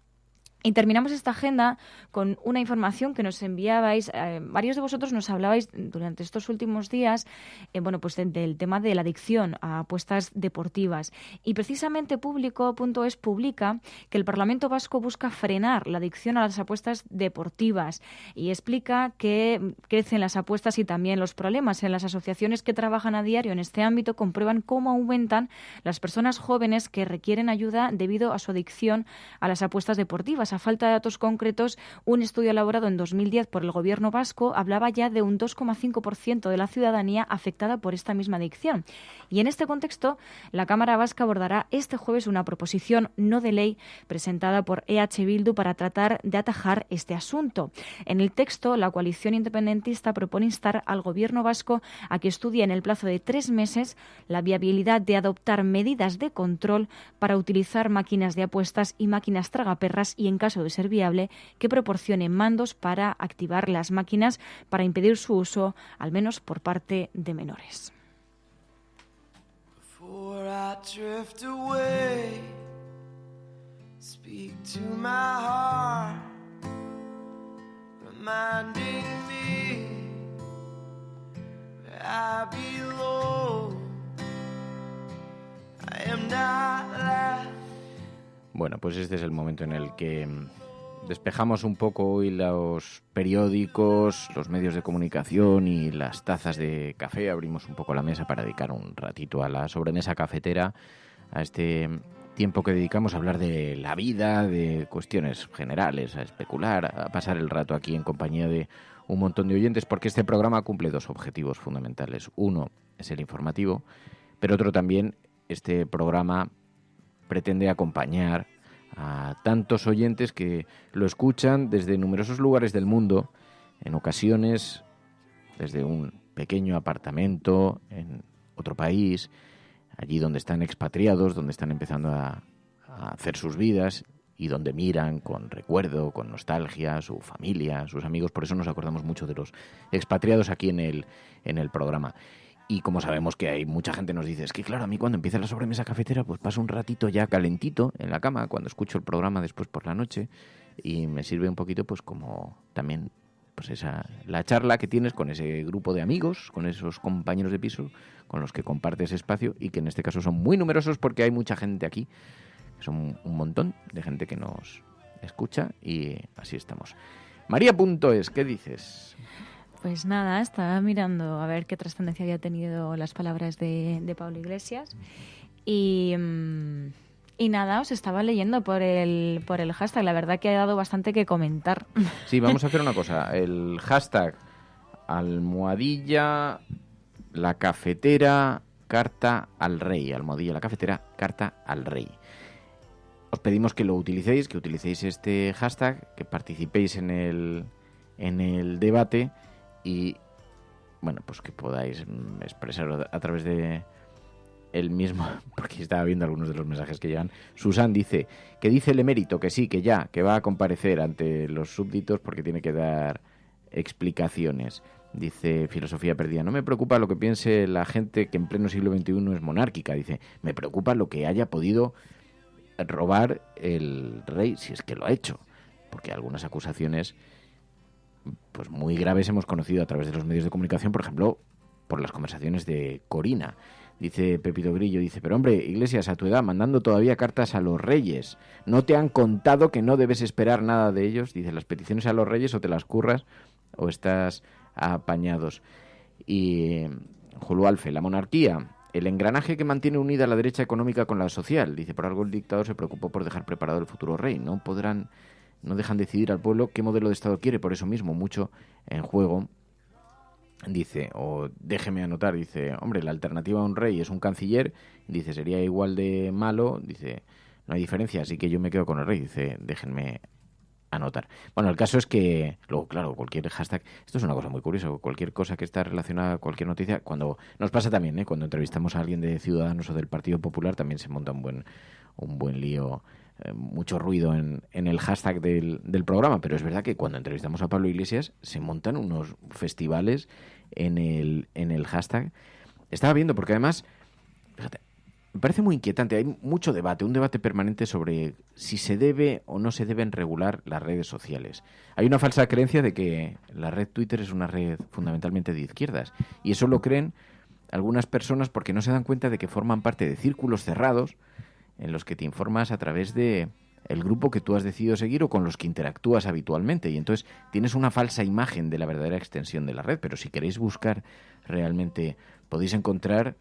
Y terminamos esta agenda con una información que nos enviabais. Varios de vosotros nos hablabais durante estos últimos días del tema de la adicción a apuestas deportivas. Y precisamente Público.es publica que el Parlamento Vasco busca frenar la adicción a las apuestas deportivas y explica que crecen las apuestas y también los problemas. En las asociaciones que trabajan a diario en este ámbito comprueban cómo aumentan las personas jóvenes que requieren ayuda debido a su adicción a las apuestas deportivas. A falta de datos concretos, un estudio elaborado en 2010 por el Gobierno vasco hablaba ya de un 2,5% de la ciudadanía afectada por esta misma adicción. Y en este contexto, la Cámara Vasca abordará este jueves una proposición no de ley presentada por EH Bildu para tratar de atajar este asunto. En el texto, la coalición independentista propone instar al Gobierno vasco a que estudie en el plazo de 3 meses la viabilidad de adoptar medidas de control para utilizar máquinas de apuestas y máquinas tragaperras y, en caso de ser viable, que proporcione mandos para activar las máquinas para impedir su uso, al menos por parte de menores.
Before I drift away, speak to my heart, reminding me where I belong. I am not left.
Bueno, pues este es el momento en el que despejamos un poco hoy los periódicos, los medios de comunicación y las tazas de café. Abrimos un poco la mesa para dedicar un ratito a la sobremesa cafetera, a este tiempo que dedicamos a hablar de la vida, de cuestiones generales, a especular, a pasar el rato aquí en compañía de un montón de oyentes, porque este programa cumple dos objetivos fundamentales. Uno es el informativo, pero otro también, este programa pretende acompañar a tantos oyentes que lo escuchan desde numerosos lugares del mundo, en ocasiones desde un pequeño apartamento en otro país, allí donde están expatriados, donde están empezando a hacer sus vidas y donde miran con recuerdo, con nostalgia, a su familia, a sus amigos. Por eso nos acordamos mucho de los expatriados aquí en el programa. Y como sabemos que hay mucha gente nos dice, es que claro, a mí cuando empieza la sobremesa cafetera, pues paso un ratito ya calentito en la cama, cuando escucho el programa después por la noche, y me sirve un poquito pues como también pues la charla que tienes con ese grupo de amigos, con esos compañeros de piso, con los que compartes espacio, y que en este caso son muy numerosos porque hay mucha gente aquí, son un montón de gente que nos escucha, y así estamos. María.es, ¿qué dices?
Pues nada, estaba mirando a ver qué trascendencia había tenido las palabras de Pablo Iglesias y nada, os estaba leyendo por el hashtag. La verdad que ha dado bastante que comentar.
Sí, vamos a hacer una cosa. El hashtag almohadilla la cafetera carta al rey. Almohadilla la cafetera carta al rey. Os pedimos que lo utilicéis, que utilicéis este hashtag, que participéis en el debate y, bueno, pues que podáis expresar a través de el mismo, porque estaba viendo algunos de los mensajes que llegan. Susan dice que dice el emérito que sí, que ya, que va a comparecer ante los súbditos porque tiene que dar explicaciones. Dice Filosofía Perdida, no me preocupa lo que piense la gente que en pleno siglo XXI es monárquica. Dice, me preocupa lo que haya podido robar el rey, si es que lo ha hecho, porque algunas acusaciones pues muy graves hemos conocido a través de los medios de comunicación, por ejemplo, por las conversaciones de Corina. Dice Pepito Grillo, dice, pero hombre, Iglesias, a tu edad, mandando todavía cartas a los reyes, ¿no te han contado que no debes esperar nada de ellos? Dice, las peticiones a los reyes o te las curras o estás apañados. Y Julio Alfe, la monarquía, el engranaje que mantiene unida la derecha económica con la social. Dice, por algo el dictador se preocupó por dejar preparado el futuro rey. No dejan decidir al pueblo qué modelo de Estado quiere, por eso mismo, mucho en juego. Dice, o déjeme anotar, dice, hombre, la alternativa a un rey es un canciller, dice, sería igual de malo, dice, no hay diferencia, así que yo me quedo con el rey, dice, déjenme anotar. Bueno, el caso es que, luego, claro, cualquier hashtag, esto es una cosa muy curiosa, cualquier cosa que está relacionada a cualquier noticia, cuando nos pasa también, cuando entrevistamos a alguien de Ciudadanos o del Partido Popular, también se monta un buen lío, mucho ruido en el hashtag del programa, pero es verdad que cuando entrevistamos a Pablo Iglesias se montan unos festivales en el hashtag. Estaba viendo, porque además, fíjate, me parece muy inquietante, hay mucho debate, un debate permanente sobre si se debe o no se deben regular las redes sociales. Hay una falsa creencia de que la red Twitter es una red fundamentalmente de izquierdas, y eso lo creen algunas personas porque no se dan cuenta de que forman parte de círculos cerrados en los que te informas a través de el grupo que tú has decidido seguir o con los que interactúas habitualmente, y entonces tienes una falsa imagen de la verdadera extensión de la red. Pero si queréis buscar realmente, podéis encontrar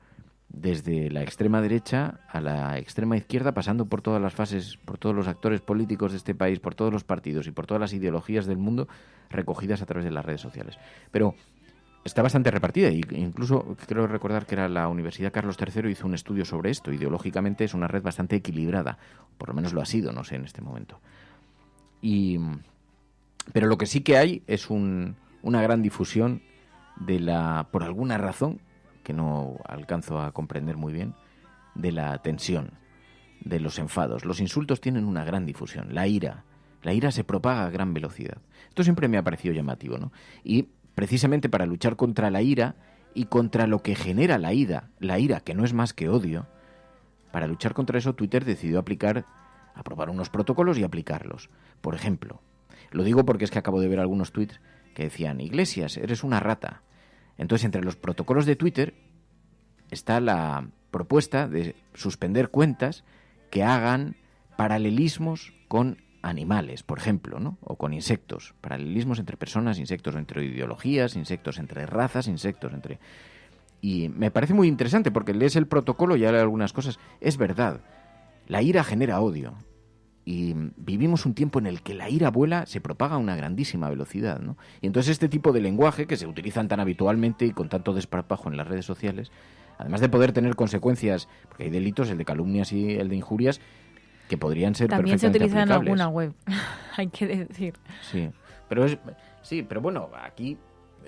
desde la extrema derecha a la extrema izquierda, pasando por todas las fases, por todos los actores políticos de este país, por todos los partidos y por todas las ideologías del mundo recogidas a través de las redes sociales. Pero está bastante repartida, y incluso creo recordar que era la Universidad Carlos III hizo un estudio sobre esto. Ideológicamente es una red bastante equilibrada, por lo menos lo ha sido, no sé, en este momento. Pero lo que sí que hay es una gran difusión por alguna razón, que no alcanzo a comprender muy bien, de la tensión, de los enfados. Los insultos tienen una gran difusión, la ira se propaga a gran velocidad. Esto siempre me ha parecido llamativo, ¿no? Y precisamente para luchar contra la ira y contra lo que genera la ira, que no es más que odio, para luchar contra eso Twitter decidió aprobar unos protocolos y aplicarlos. Por ejemplo, lo digo porque es que acabo de ver algunos tweets que decían, Iglesias, eres una rata. Entonces, entre los protocolos de Twitter está la propuesta de suspender cuentas que hagan paralelismos con animales, por ejemplo, ¿no? O con insectos, paralelismos entre personas, insectos entre ideologías, insectos entre razas, insectos entre... Y me parece muy interesante porque lees el protocolo y hay algunas cosas. Es verdad, La ira genera odio. Y vivimos un tiempo en el que la ira vuela, se propaga a una grandísima velocidad, ¿no? Y entonces este tipo de lenguaje que se utilizan tan habitualmente y con tanto desparpajo en las redes sociales, además de poder tener consecuencias, porque hay delitos, el de calumnias y el de injurias, que podrían ser
también
perfectamente
se utiliza
aplicables.
en alguna web, hay que decir.
Sí, pero bueno, aquí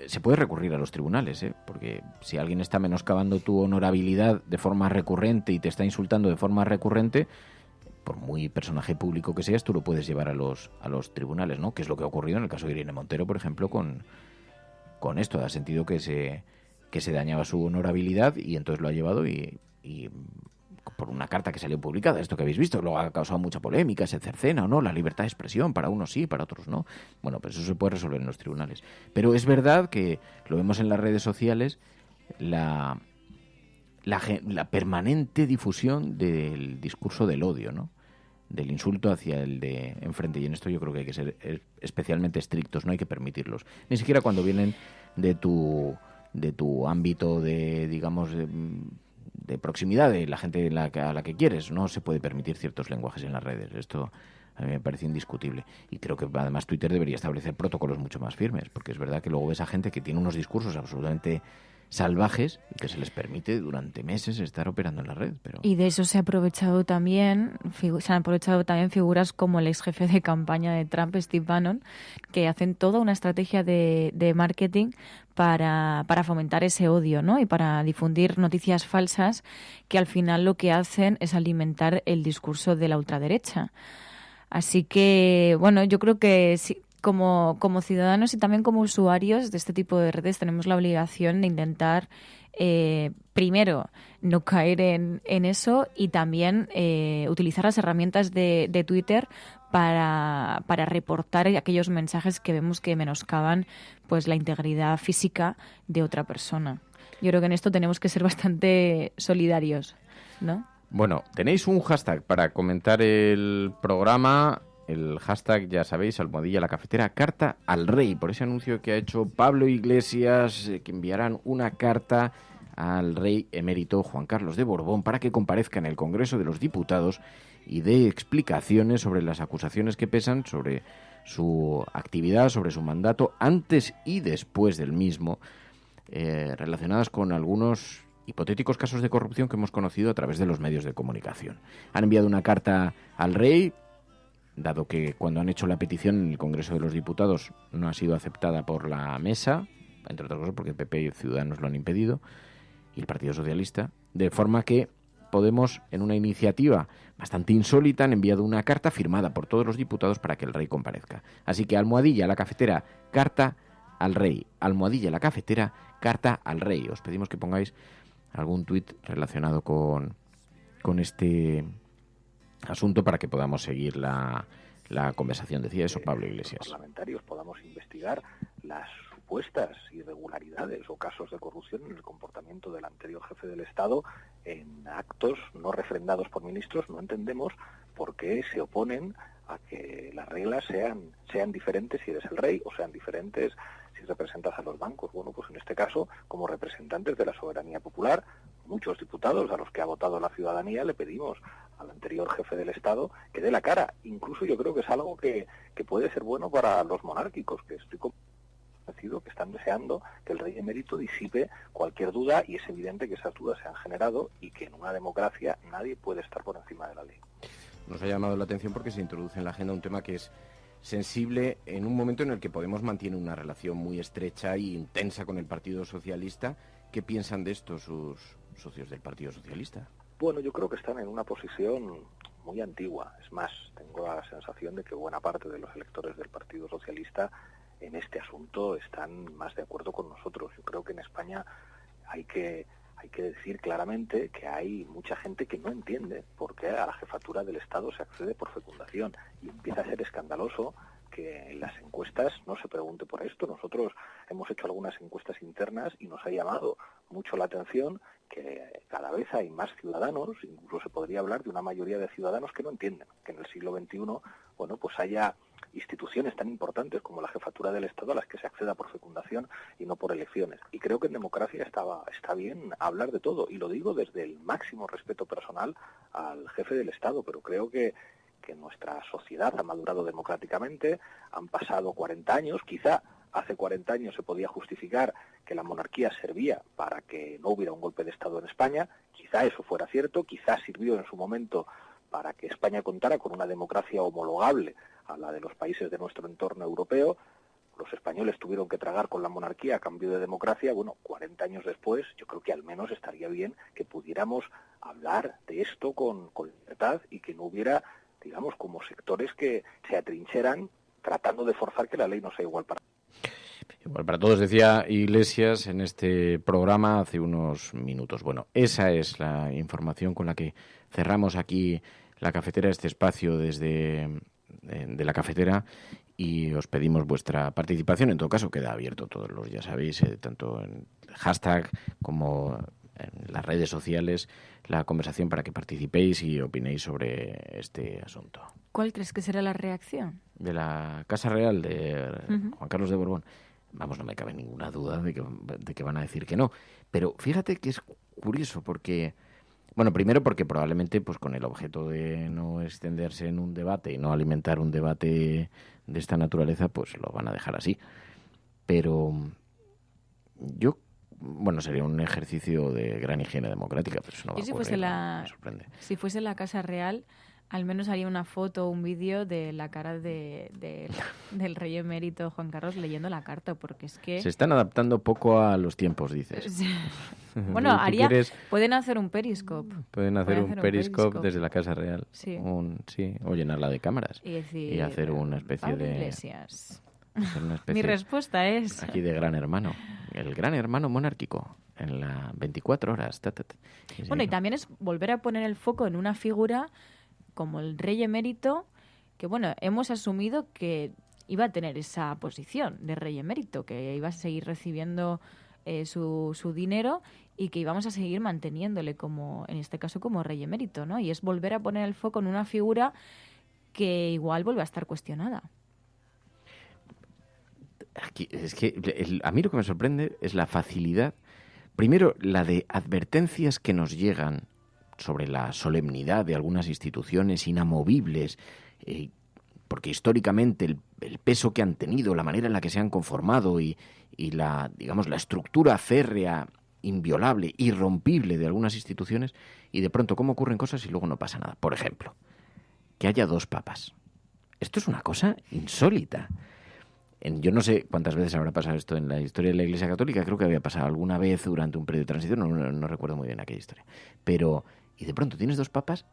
se puede recurrir a los tribunales, ¿eh? Porque si alguien está menoscabando tu honorabilidad de forma recurrente y te está insultando de forma recurrente, por muy personaje público que seas, tú lo puedes llevar a los tribunales, ¿no? Que es lo que ha ocurrido en el caso de Irene Montero, por ejemplo, con esto. Ha sentido que se dañaba su honorabilidad y entonces lo ha llevado y por una carta que salió publicada, esto que habéis visto, luego ha causado mucha polémica, se cercena o no, la libertad de expresión, para unos sí, para otros no. Bueno, pues eso se puede resolver en los tribunales. Pero es verdad que lo vemos en las redes sociales, la permanente difusión del discurso del odio, ¿no? Del insulto hacia el de enfrente. Y en esto yo creo que hay que ser especialmente estrictos, no hay que permitirlos. Ni siquiera cuando vienen de tu ámbito de, digamos, de proximidad, de la gente a la que quieres. No se puede permitir ciertos lenguajes en las redes. Esto a mí me parece indiscutible. Y creo que además Twitter debería establecer protocolos mucho más firmes, porque es verdad que luego ves a gente que tiene unos discursos absolutamente salvajes y que se les permite durante meses estar operando en la red.
Y de eso se han aprovechado también figuras como el ex jefe de campaña de Trump, Steve Bannon, que hacen toda una estrategia de marketing para fomentar ese odio, ¿no? Y para difundir noticias falsas que al final lo que hacen es alimentar el discurso de la ultraderecha. Así que, bueno, yo creo que sí, como ciudadanos y también como usuarios de este tipo de redes tenemos la obligación de intentar, primero, no caer en eso y también utilizar las herramientas de Twitter para reportar aquellos mensajes que vemos que menoscaban pues la integridad física de otra persona. Yo creo que en esto tenemos que ser bastante solidarios, ¿no?
Bueno, tenéis un hashtag para comentar el programa. El hashtag, ya sabéis, @la cafetera, carta al rey, por ese anuncio que ha hecho Pablo Iglesias, que enviarán una carta al rey emérito Juan Carlos de Borbón para que comparezca en el Congreso de los Diputados y dé explicaciones sobre las acusaciones que pesan sobre su actividad, sobre su mandato, antes y después del mismo, relacionadas con algunos hipotéticos casos de corrupción que hemos conocido a través de los medios de comunicación. Han enviado una carta al rey, dado que cuando han hecho la petición en el Congreso de los Diputados no ha sido aceptada por la mesa, entre otras cosas porque el PP y Ciudadanos lo han impedido, y el Partido Socialista, de forma que Podemos, en una iniciativa bastante insólita, han enviado una carta firmada por todos los diputados para que el rey comparezca. Así que almohadilla la cafetera, carta al rey. Almohadilla la cafetera, carta al rey. Os pedimos que pongáis algún tuit relacionado con este asunto para que podamos seguir la conversación. Decía eso Pablo Iglesias.
Los parlamentarios podamos investigar las supuestas irregularidades o casos de corrupción en el comportamiento del anterior jefe del Estado en actos no refrendados por ministros. No entendemos por qué se oponen a que las reglas sean diferentes si eres el rey o sean diferentes si representas a los bancos. Bueno, pues en este caso, como representantes de la soberanía popular, muchos diputados a los que ha votado la ciudadanía le pedimos al anterior jefe del Estado que dé la cara. Incluso yo creo que es algo que puede ser bueno para los monárquicos, que estoy convencido que están deseando que el rey emérito disipe cualquier duda, y es evidente que esas dudas se han generado y que en una democracia nadie puede estar por encima de la ley.
Nos ha llamado la atención porque se introduce en la agenda un tema que es sensible en un momento en el que Podemos mantiene una relación muy estrecha e intensa con el Partido Socialista. ¿Qué piensan de esto sus socios del Partido Socialista?
Bueno, yo creo que están en una posición muy antigua. Es más, tengo la sensación de que buena parte de los electores del Partido Socialista en este asunto están más de acuerdo con nosotros. Yo creo que en España hay que decir claramente que hay mucha gente que no entiende por qué a la jefatura del Estado se accede por fecundación, y empieza a ser escandaloso que en las encuestas no se pregunte por esto. Nosotros hemos hecho algunas encuestas internas y nos ha llamado mucho la atención que cada vez hay más ciudadanos, incluso se podría hablar de una mayoría de ciudadanos que no entienden que en el siglo XXI, bueno, pues haya instituciones tan importantes como la jefatura del Estado a las que se acceda por fecundación y no por elecciones. Y creo que en democracia está bien hablar de todo, y lo digo desde el máximo respeto personal al jefe del Estado, pero creo que nuestra sociedad ha madurado democráticamente, han pasado 40 años, quizá hace 40 años se podía justificar que la monarquía servía para que no hubiera un golpe de Estado en España, quizá eso fuera cierto, quizá sirvió en su momento para que España contara con una democracia homologable a la de los países de nuestro entorno europeo. Los españoles tuvieron que tragar con la monarquía a cambio de democracia. Bueno, 40 años después, yo creo que al menos estaría bien que pudiéramos hablar de esto con libertad y que no hubiera, digamos, como sectores que se atrincheran tratando de forzar que la ley no sea igual para
Igual para todos, decía Iglesias en este programa hace unos minutos. Bueno, esa es la información con la que cerramos aquí la cafetera, este espacio desde de la cafetera, y os pedimos vuestra participación. En todo caso, queda abierto todos los, ya sabéis, tanto en hashtag como en las redes sociales, la conversación para que participéis y opinéis sobre este asunto.
¿Cuál crees que será la reacción?
De la Casa Real de Juan Carlos de Borbón. Vamos, no me cabe ninguna duda de que van a decir que no. Pero fíjate que es curioso porque, bueno, primero porque probablemente pues con el objeto de no extenderse en un debate y no alimentar un debate de esta naturaleza, pues lo van a dejar así. Pero yo, bueno, sería un ejercicio de gran higiene democrática, pero eso no va a ocurrir, me sorprende.
Si fuese la Casa Real, al menos haría una foto o un vídeo de la cara del rey emérito Juan Carlos leyendo la carta, porque es que...
Se están adaptando poco a los tiempos, dices.
Bueno, pueden hacer un periscope.
Pueden hacer un periscope desde la Casa Real.
Sí.
O llenarla de cámaras.
Y
hacer una especie
Pablo
de...
Iglesias.
Una especie,
mi respuesta es...
Aquí de Gran Hermano. El Gran Hermano monárquico. En las 24 horas.
Bueno, y también es volver a poner el foco en una figura como el rey emérito, que bueno, hemos asumido que iba a tener esa posición de rey emérito, que iba a seguir recibiendo su dinero y que íbamos a seguir manteniéndole como, en este caso, como rey emérito, ¿no? Y es volver a poner el foco en una figura que igual vuelve a estar cuestionada.
Aquí, es que a mí lo que me sorprende es la facilidad, primero la de advertencias que nos llegan sobre la solemnidad de algunas instituciones inamovibles, porque históricamente el peso que han tenido, la manera en la que se han conformado y la, digamos, la estructura férrea, inviolable, irrompible de algunas instituciones, y de pronto cómo ocurren cosas y luego no pasa nada. Por ejemplo, que haya 2 papas. Esto es una cosa insólita. Yo no sé cuántas veces habrá pasado esto en la historia de la Iglesia Católica, creo que había pasado alguna vez durante un periodo de transición, no recuerdo muy bien aquella historia. Pero, y de pronto tienes 2 papas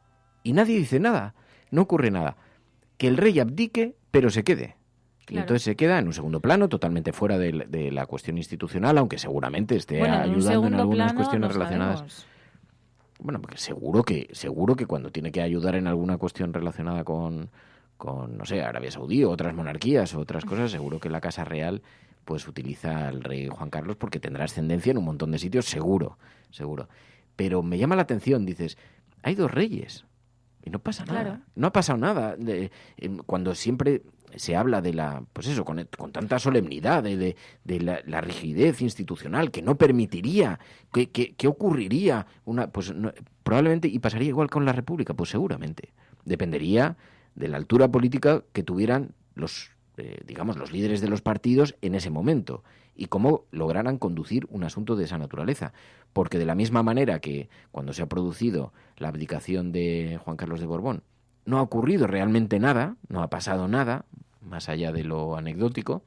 y nadie dice nada, no ocurre nada. Que el rey abdique, pero se quede. Claro. Y entonces se queda en un segundo plano, totalmente fuera de la cuestión institucional, aunque seguramente esté ayudando en algunas cuestiones relacionadas. Sabemos. Bueno, porque seguro que cuando tiene que ayudar en alguna cuestión relacionada con no sé, Arabia Saudí o otras monarquías o otras cosas, seguro que la Casa Real pues utiliza al rey Juan Carlos porque tendrá ascendencia en un montón de sitios, seguro. Pero me llama la atención, dices, hay 2 reyes y no pasa nada.
Claro.
No ha pasado nada. Cuando siempre se habla de la, pues eso, con tanta solemnidad, de la rigidez institucional que no permitiría, que ocurriría, probablemente, y pasaría igual con la República, pues seguramente. Dependería de la altura política que tuvieran los líderes de los partidos en ese momento y cómo lograran conducir un asunto de esa naturaleza. Porque de la misma manera que cuando se ha producido la abdicación de Juan Carlos de Borbón, no ha ocurrido realmente nada, no ha pasado nada, más allá de lo anecdótico,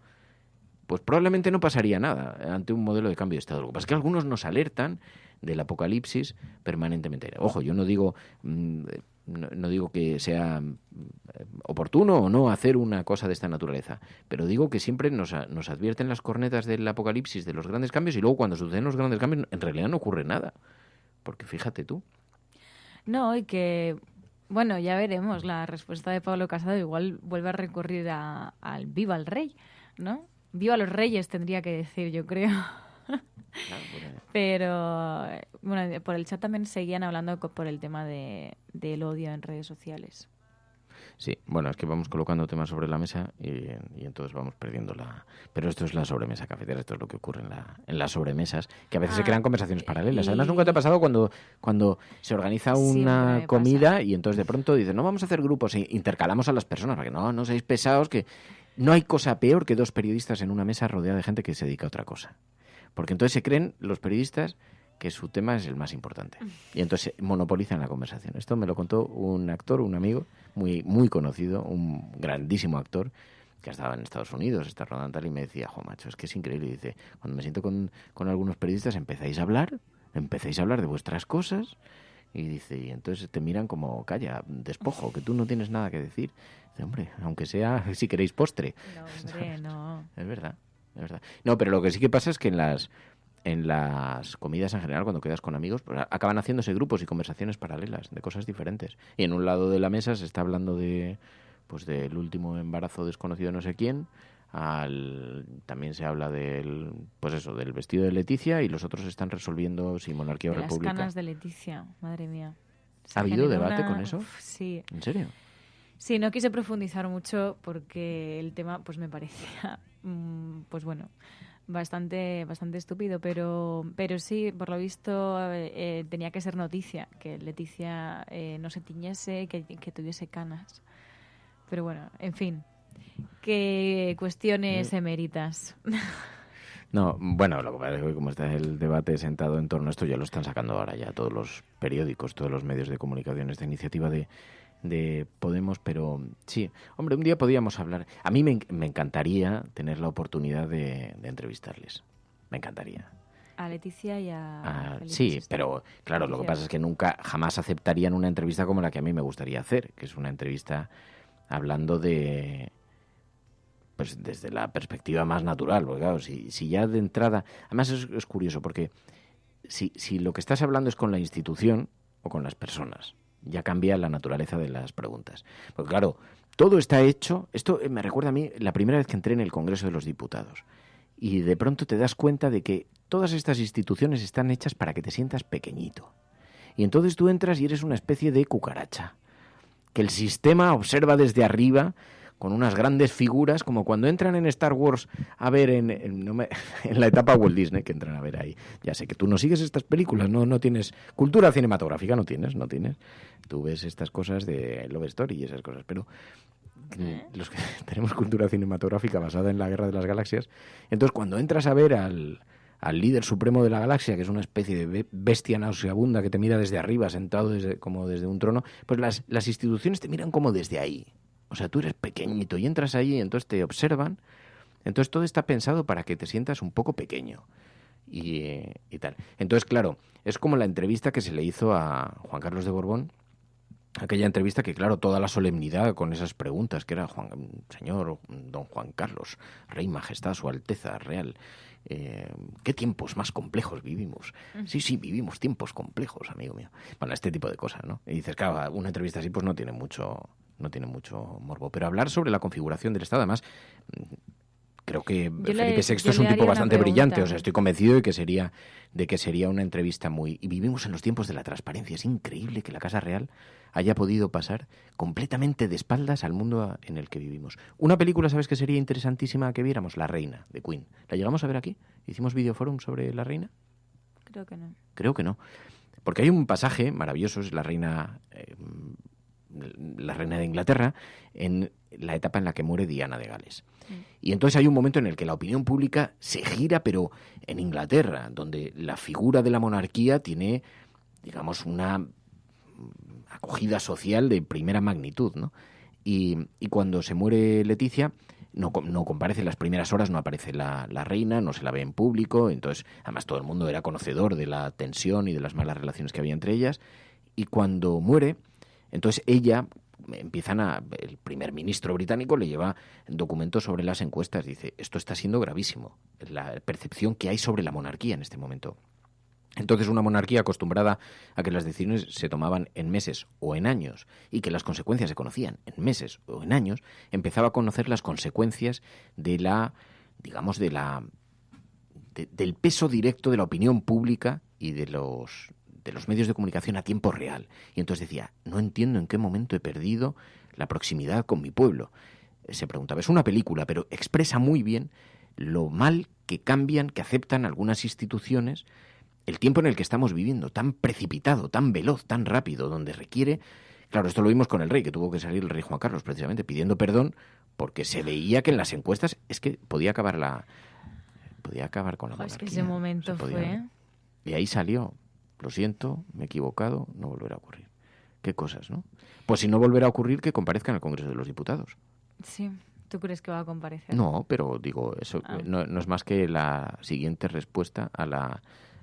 pues probablemente no pasaría nada ante un modelo de cambio de Estado. Lo que pasa es que algunos nos alertan del apocalipsis permanentemente. Ojo, yo no digo que sea oportuno o no hacer una cosa de esta naturaleza, pero digo que siempre nos advierten las cornetas del apocalipsis, de los grandes cambios, y luego cuando suceden los grandes cambios en realidad no ocurre nada. Porque fíjate tú.
No, y que, bueno, ya veremos, la respuesta de Pablo Casado igual vuelve a recurrir al viva el rey, ¿no? Viva los reyes tendría que decir, yo creo. Pero bueno, por el chat también seguían hablando por el tema del odio en redes sociales.
Sí, bueno, es que vamos colocando temas sobre la mesa y entonces vamos perdiendo la... Pero esto es la sobremesa cafetera, esto es lo que ocurre en las sobremesas, que a veces se crean conversaciones paralelas. Además, ¿nunca te ha pasado cuando se organiza una comida y entonces de pronto dices, no vamos a hacer grupos, e intercalamos a las personas para que no seáis pesados, que no hay cosa peor que dos periodistas en una mesa rodeada de gente que se dedica a otra cosa? Porque entonces se creen los periodistas que su tema es el más importante. Y entonces monopolizan la conversación. Esto me lo contó un actor, un amigo, muy, muy conocido, un grandísimo actor, que estaba en Estados Unidos, está rodando tal, y me decía, macho, es que es increíble. Y dice, cuando me siento con algunos periodistas, empezáis a hablar de vuestras cosas, y dice, y entonces te miran como, calla, despojo, que tú no tienes nada que decir. Dice, hombre, aunque sea, si queréis postre.
No, hombre, no.
Es verdad. No, pero lo que sí que pasa es que en las comidas en general, cuando quedas con amigos, pues acaban haciéndose grupos y conversaciones paralelas de cosas diferentes. Y en un lado de la mesa se está hablando del último embarazo desconocido de no sé quién, también se habla del vestido de Leticia, y los otros están resolviendo si monarquía o república.
Las canas de Leticia, madre mía.
¿Ha habido debate con eso?
Sí.
¿En serio?
Sí, no quise profundizar mucho porque el tema pues me parecía, bastante estúpido, pero sí, por lo visto tenía que ser noticia que Leticia no se tiñese, que tuviese canas. Pero bueno, en fin, qué cuestiones eméritas.
No, bueno, lo que pasa es que como está el debate sentado en torno a esto, ya lo están sacando ahora ya todos los periódicos, todos los medios de comunicación, esta iniciativa de Podemos, pero sí, hombre, un día podíamos hablar. A mí me encantaría tener la oportunidad de entrevistarles. Me encantaría.
A Leticia y a Felipe
sí,
VI.
Pero claro, lo que pasa es que jamás aceptarían una entrevista como la que a mí me gustaría hacer, que es una entrevista hablando desde la perspectiva más natural, porque claro, si ya de entrada... Además es curioso, porque si lo que estás hablando es con la institución o con las personas, ya cambia la naturaleza de las preguntas. Porque claro, todo está hecho... Esto me recuerda a mí la primera vez que entré en el Congreso de los Diputados. Y de pronto te das cuenta de que todas estas instituciones están hechas para que te sientas pequeñito. Y entonces tú entras y eres una especie de cucaracha, que el sistema observa desde arriba con unas grandes figuras, como cuando entran en Star Wars a ver en la etapa Walt Disney, que entran a ver ahí. Ya sé que tú no sigues estas películas, no tienes cultura cinematográfica, no tienes. Tú ves estas cosas de Love Story y esas cosas, pero los que tenemos cultura cinematográfica basada en la Guerra de las Galaxias, entonces cuando entras a ver al líder supremo de la galaxia, que es una especie de bestia nauseabunda que te mira desde arriba, sentado como desde un trono, pues las instituciones te miran como desde ahí. O sea, tú eres pequeñito y entras allí y entonces te observan. Entonces todo está pensado para que te sientas un poco pequeño y tal. Entonces, claro, es como la entrevista que se le hizo a Juan Carlos de Borbón, aquella entrevista que, claro, toda la solemnidad con esas preguntas, que era señor don Juan Carlos, Rey Majestad, Su Alteza Real, ¿qué tiempos más complejos vivimos? Sí, vivimos tiempos complejos, amigo mío. Bueno, este tipo de cosas, ¿no? Y dices, claro, una entrevista así pues no tiene mucho morbo. Pero hablar sobre la configuración del Estado, además, creo que Felipe VI es un tipo bastante brillante. O sea, estoy convencido de que sería una entrevista muy... Y vivimos en los tiempos de la transparencia. Es increíble que la Casa Real haya podido pasar completamente de espaldas al mundo en el que vivimos. Una película, ¿sabes que sería interesantísima que viéramos? La Reina, de Queen. ¿La llegamos a ver aquí? ¿Hicimos videoforum sobre La Reina?
Creo que no.
Creo que no. Porque hay un pasaje maravilloso, es la reina de Inglaterra, en la etapa en la que muere Diana de Gales. Y entonces hay un momento en el que la opinión pública se gira, pero en Inglaterra, donde la figura de la monarquía tiene, digamos, una acogida social de primera magnitud, ¿no? Y cuando se muere Leticia, no comparece en las primeras horas, no aparece la reina, no se la ve en público, entonces además todo el mundo era conocedor de la tensión y de las malas relaciones que había entre ellas, y cuando muere, entonces ella el primer ministro británico le lleva documentos sobre las encuestas, dice, esto está siendo gravísimo, la percepción que hay sobre la monarquía en este momento. Entonces una monarquía acostumbrada a que las decisiones se tomaban en meses o en años y que las consecuencias se conocían en meses o en años, empezaba a conocer las consecuencias del peso directo de la opinión pública y de los medios de comunicación a tiempo real. Y entonces decía, no entiendo en qué momento he perdido la proximidad con mi pueblo. Se preguntaba, es una película, pero expresa muy bien lo mal que cambian, que aceptan algunas instituciones, el tiempo en el que estamos viviendo, tan precipitado, tan veloz, tan rápido, donde requiere... Claro, esto lo vimos con el rey, que tuvo que salir el rey Juan Carlos precisamente pidiendo perdón, porque se veía que en las encuestas es que podía acabar con la monarquía.
Es que ese momento fue...
Y ahí salió, lo siento, me he equivocado, no volverá a ocurrir. Qué cosas, ¿no? Pues si no volverá a ocurrir, que comparezca en el Congreso de los Diputados.
Sí, ¿tú crees que va a comparecer?
No, pero digo, eso no es más que la siguiente respuesta a la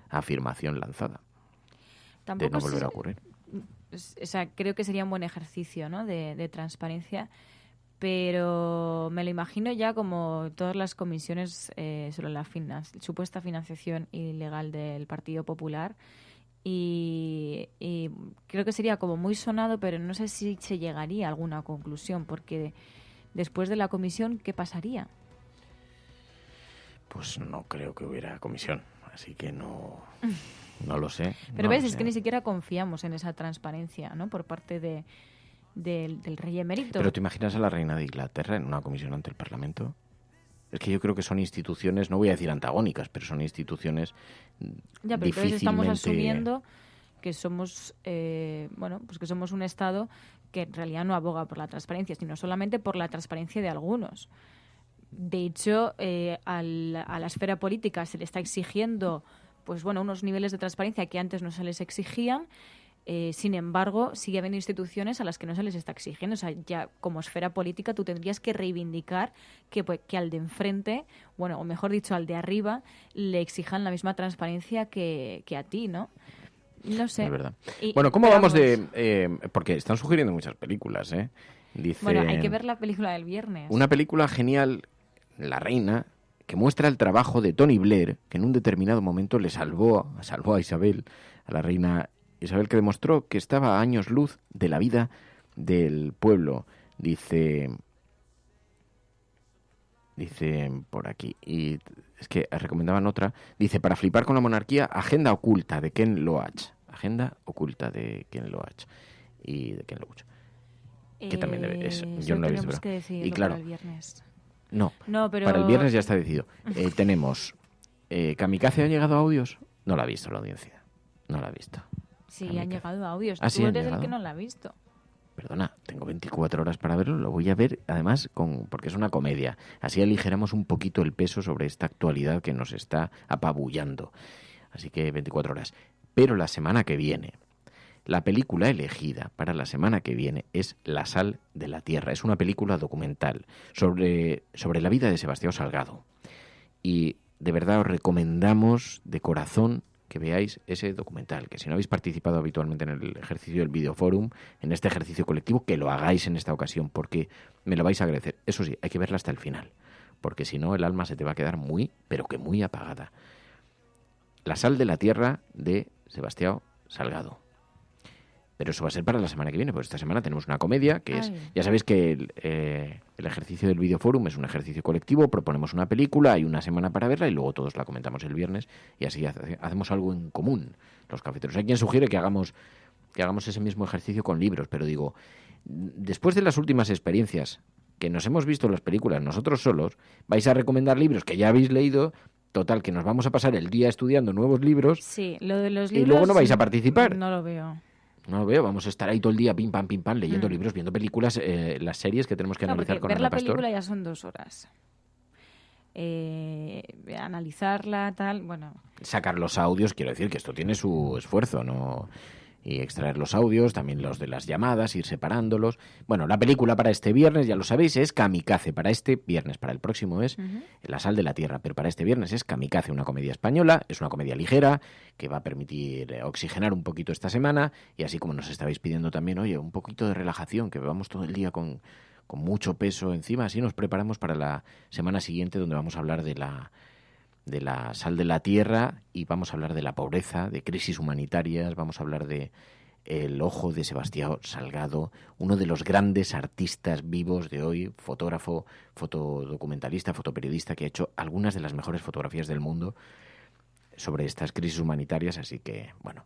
afirmación lanzada.
Tampoco
de no volver a ocurrir.
O sea, creo que sería un buen ejercicio, ¿no?, de transparencia, pero me lo imagino ya como todas las comisiones sobre la supuesta financiación ilegal del Partido Popular, y creo que sería como muy sonado, pero no sé si se llegaría a alguna conclusión, porque después de la comisión, ¿qué pasaría?
Pues no creo que hubiera comisión, así que no lo sé.
Pero ves, es que ni siquiera confiamos en esa transparencia, ¿no?, por parte del rey emérito.
¿Pero te imaginas a la reina de Inglaterra en una comisión ante el Parlamento? Es que yo creo que son instituciones, no voy a decir antagónicas, pero son instituciones
ya, pero entonces estamos asumiendo que somos, pues que somos un Estado que en realidad no aboga por la transparencia, sino solamente por la transparencia de algunos. De hecho, a la esfera política se le está exigiendo, pues bueno, unos niveles de transparencia que antes no se les exigían. Sin embargo, sigue habiendo instituciones a las que no se les está exigiendo. O sea, ya como esfera política tú tendrías que reivindicar que al de enfrente, bueno, o mejor dicho, al de arriba, le exijan la misma transparencia que a ti, ¿no? No sé.
Es verdad. Bueno, ¿cómo vamos de...? Porque están sugiriendo muchas películas, ¿eh? Dice,
bueno, hay que ver la película del viernes.
Una película genial, La Reina, que muestra el trabajo de Tony Blair, que en un determinado momento le salvó a Isabel, a la reina Isabel, que demostró que estaba a años luz de la vida del pueblo. Dice por aquí, y es que recomendaban otra, dice, para flipar con la monarquía, Agenda oculta de Ken Loach. Agenda oculta de Ken Loach y de Ken Loach. Que también yo no lo he visto.
Que
y claro,
para el viernes.
No,
pero...
para el viernes ya está decidido. Tenemos, ¿Kamikaze ha llegado a audios? No la ha visto la audiencia. No la ha visto.
Sí, Kamikaze. Han llegado a audios.
¿Ah, sí,
tú eres el que no la ha visto.
Perdona, tengo 24 horas para verlo, lo voy a ver además porque es una comedia. Así aligeramos un poquito el peso sobre esta actualidad que nos está apabullando. Así que 24 horas. Pero la semana que viene, la película elegida para la semana que viene es La sal de la tierra. Es una película documental sobre la vida de Sebastião Salgado. Y de verdad os recomendamos de corazón que veáis ese documental, que si no habéis participado habitualmente en el ejercicio del Videoforum, en este ejercicio colectivo, que lo hagáis en esta ocasión, porque me lo vais a agradecer. Eso sí, hay que verla hasta el final, porque si no el alma se te va a quedar muy, pero que muy apagada. La sal de la tierra de Sebastião Salgado. Pero eso va a ser para la semana que viene, porque esta semana tenemos una comedia que es... Ya sabéis que el ejercicio del Videoforum es un ejercicio colectivo, proponemos una película, hay una semana para verla y luego todos la comentamos el viernes y así hacemos algo en común los cafeteros. Hay quien sugiere que hagamos ese mismo ejercicio con libros, pero digo, después de las últimas experiencias que nos hemos visto en las películas nosotros solos, vais a recomendar libros que ya habéis leído. Total, que nos vamos a pasar el día estudiando nuevos libros.
Sí, lo de los libros...
Y luego no vais a participar.
No lo veo.
No lo veo, vamos a estar ahí todo el día pim pam, leyendo libros, viendo películas, las series que tenemos que analizar con Ana
ver
Pastor.
La película ya son 2 horas. Analizarla, tal, bueno...
Sacar los audios, quiero decir que esto tiene su esfuerzo, ¿no? Y extraer los audios, también los de las llamadas, ir separándolos. Bueno, la película para este viernes, ya lo sabéis, es Kamikaze. Para este viernes, para el próximo es La sal de la tierra, pero para este viernes es Kamikaze, una comedia española, es una comedia ligera que va a permitir oxigenar un poquito esta semana y así como nos estabais pidiendo también, oye, un poquito de relajación, que vamos todo el día con mucho peso encima, así nos preparamos para la semana siguiente donde vamos a hablar de la sal de la tierra y vamos a hablar de la pobreza, de crisis humanitarias, vamos a hablar de el ojo de Sebastião Salgado, uno de los grandes artistas vivos de hoy, fotógrafo, fotodocumentalista, fotoperiodista, que ha hecho algunas de las mejores fotografías del mundo sobre estas crisis humanitarias, así que, bueno,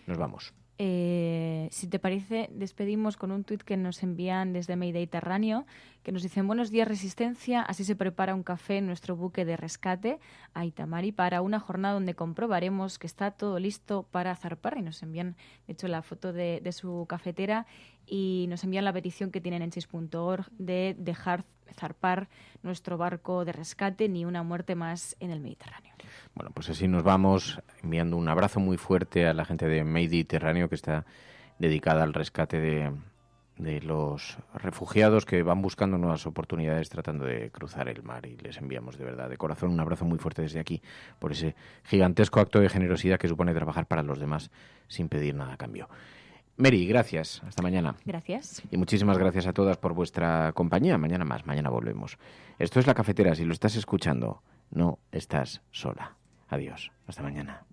nos vamos.
Si te parece, despedimos con un tuit que nos envían desde Mediterráneo, que nos dicen: buenos días, Resistencia, así se prepara un café en nuestro buque de rescate a Itamari para una jornada donde comprobaremos que está todo listo para zarpar. Y nos envían, de hecho, la foto de su cafetera y nos envían la petición que tienen en chis.org de dejar zarpar nuestro barco de rescate, ni una muerte más en el Mediterráneo.
Bueno, pues así nos vamos, enviando un abrazo muy fuerte a la gente de Mediterráneo, que está dedicada al rescate de los refugiados que van buscando nuevas oportunidades tratando de cruzar el mar, y les enviamos de verdad, de corazón, un abrazo muy fuerte desde aquí por ese gigantesco acto de generosidad que supone trabajar para los demás sin pedir nada a cambio. Mary, gracias. Hasta mañana.
Gracias.
Y muchísimas gracias a todas por vuestra compañía. Mañana más, mañana volvemos. Esto es La Cafetera. Si lo estás escuchando, no estás sola. Adiós. Hasta mañana.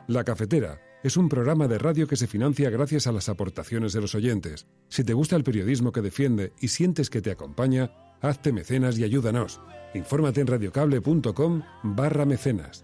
La Cafetera es un programa de radio que se financia gracias a las aportaciones de los oyentes. Si te gusta el periodismo que defiende y sientes que te acompaña, hazte mecenas y ayúdanos. Infórmate en radiocable.com/mecenas.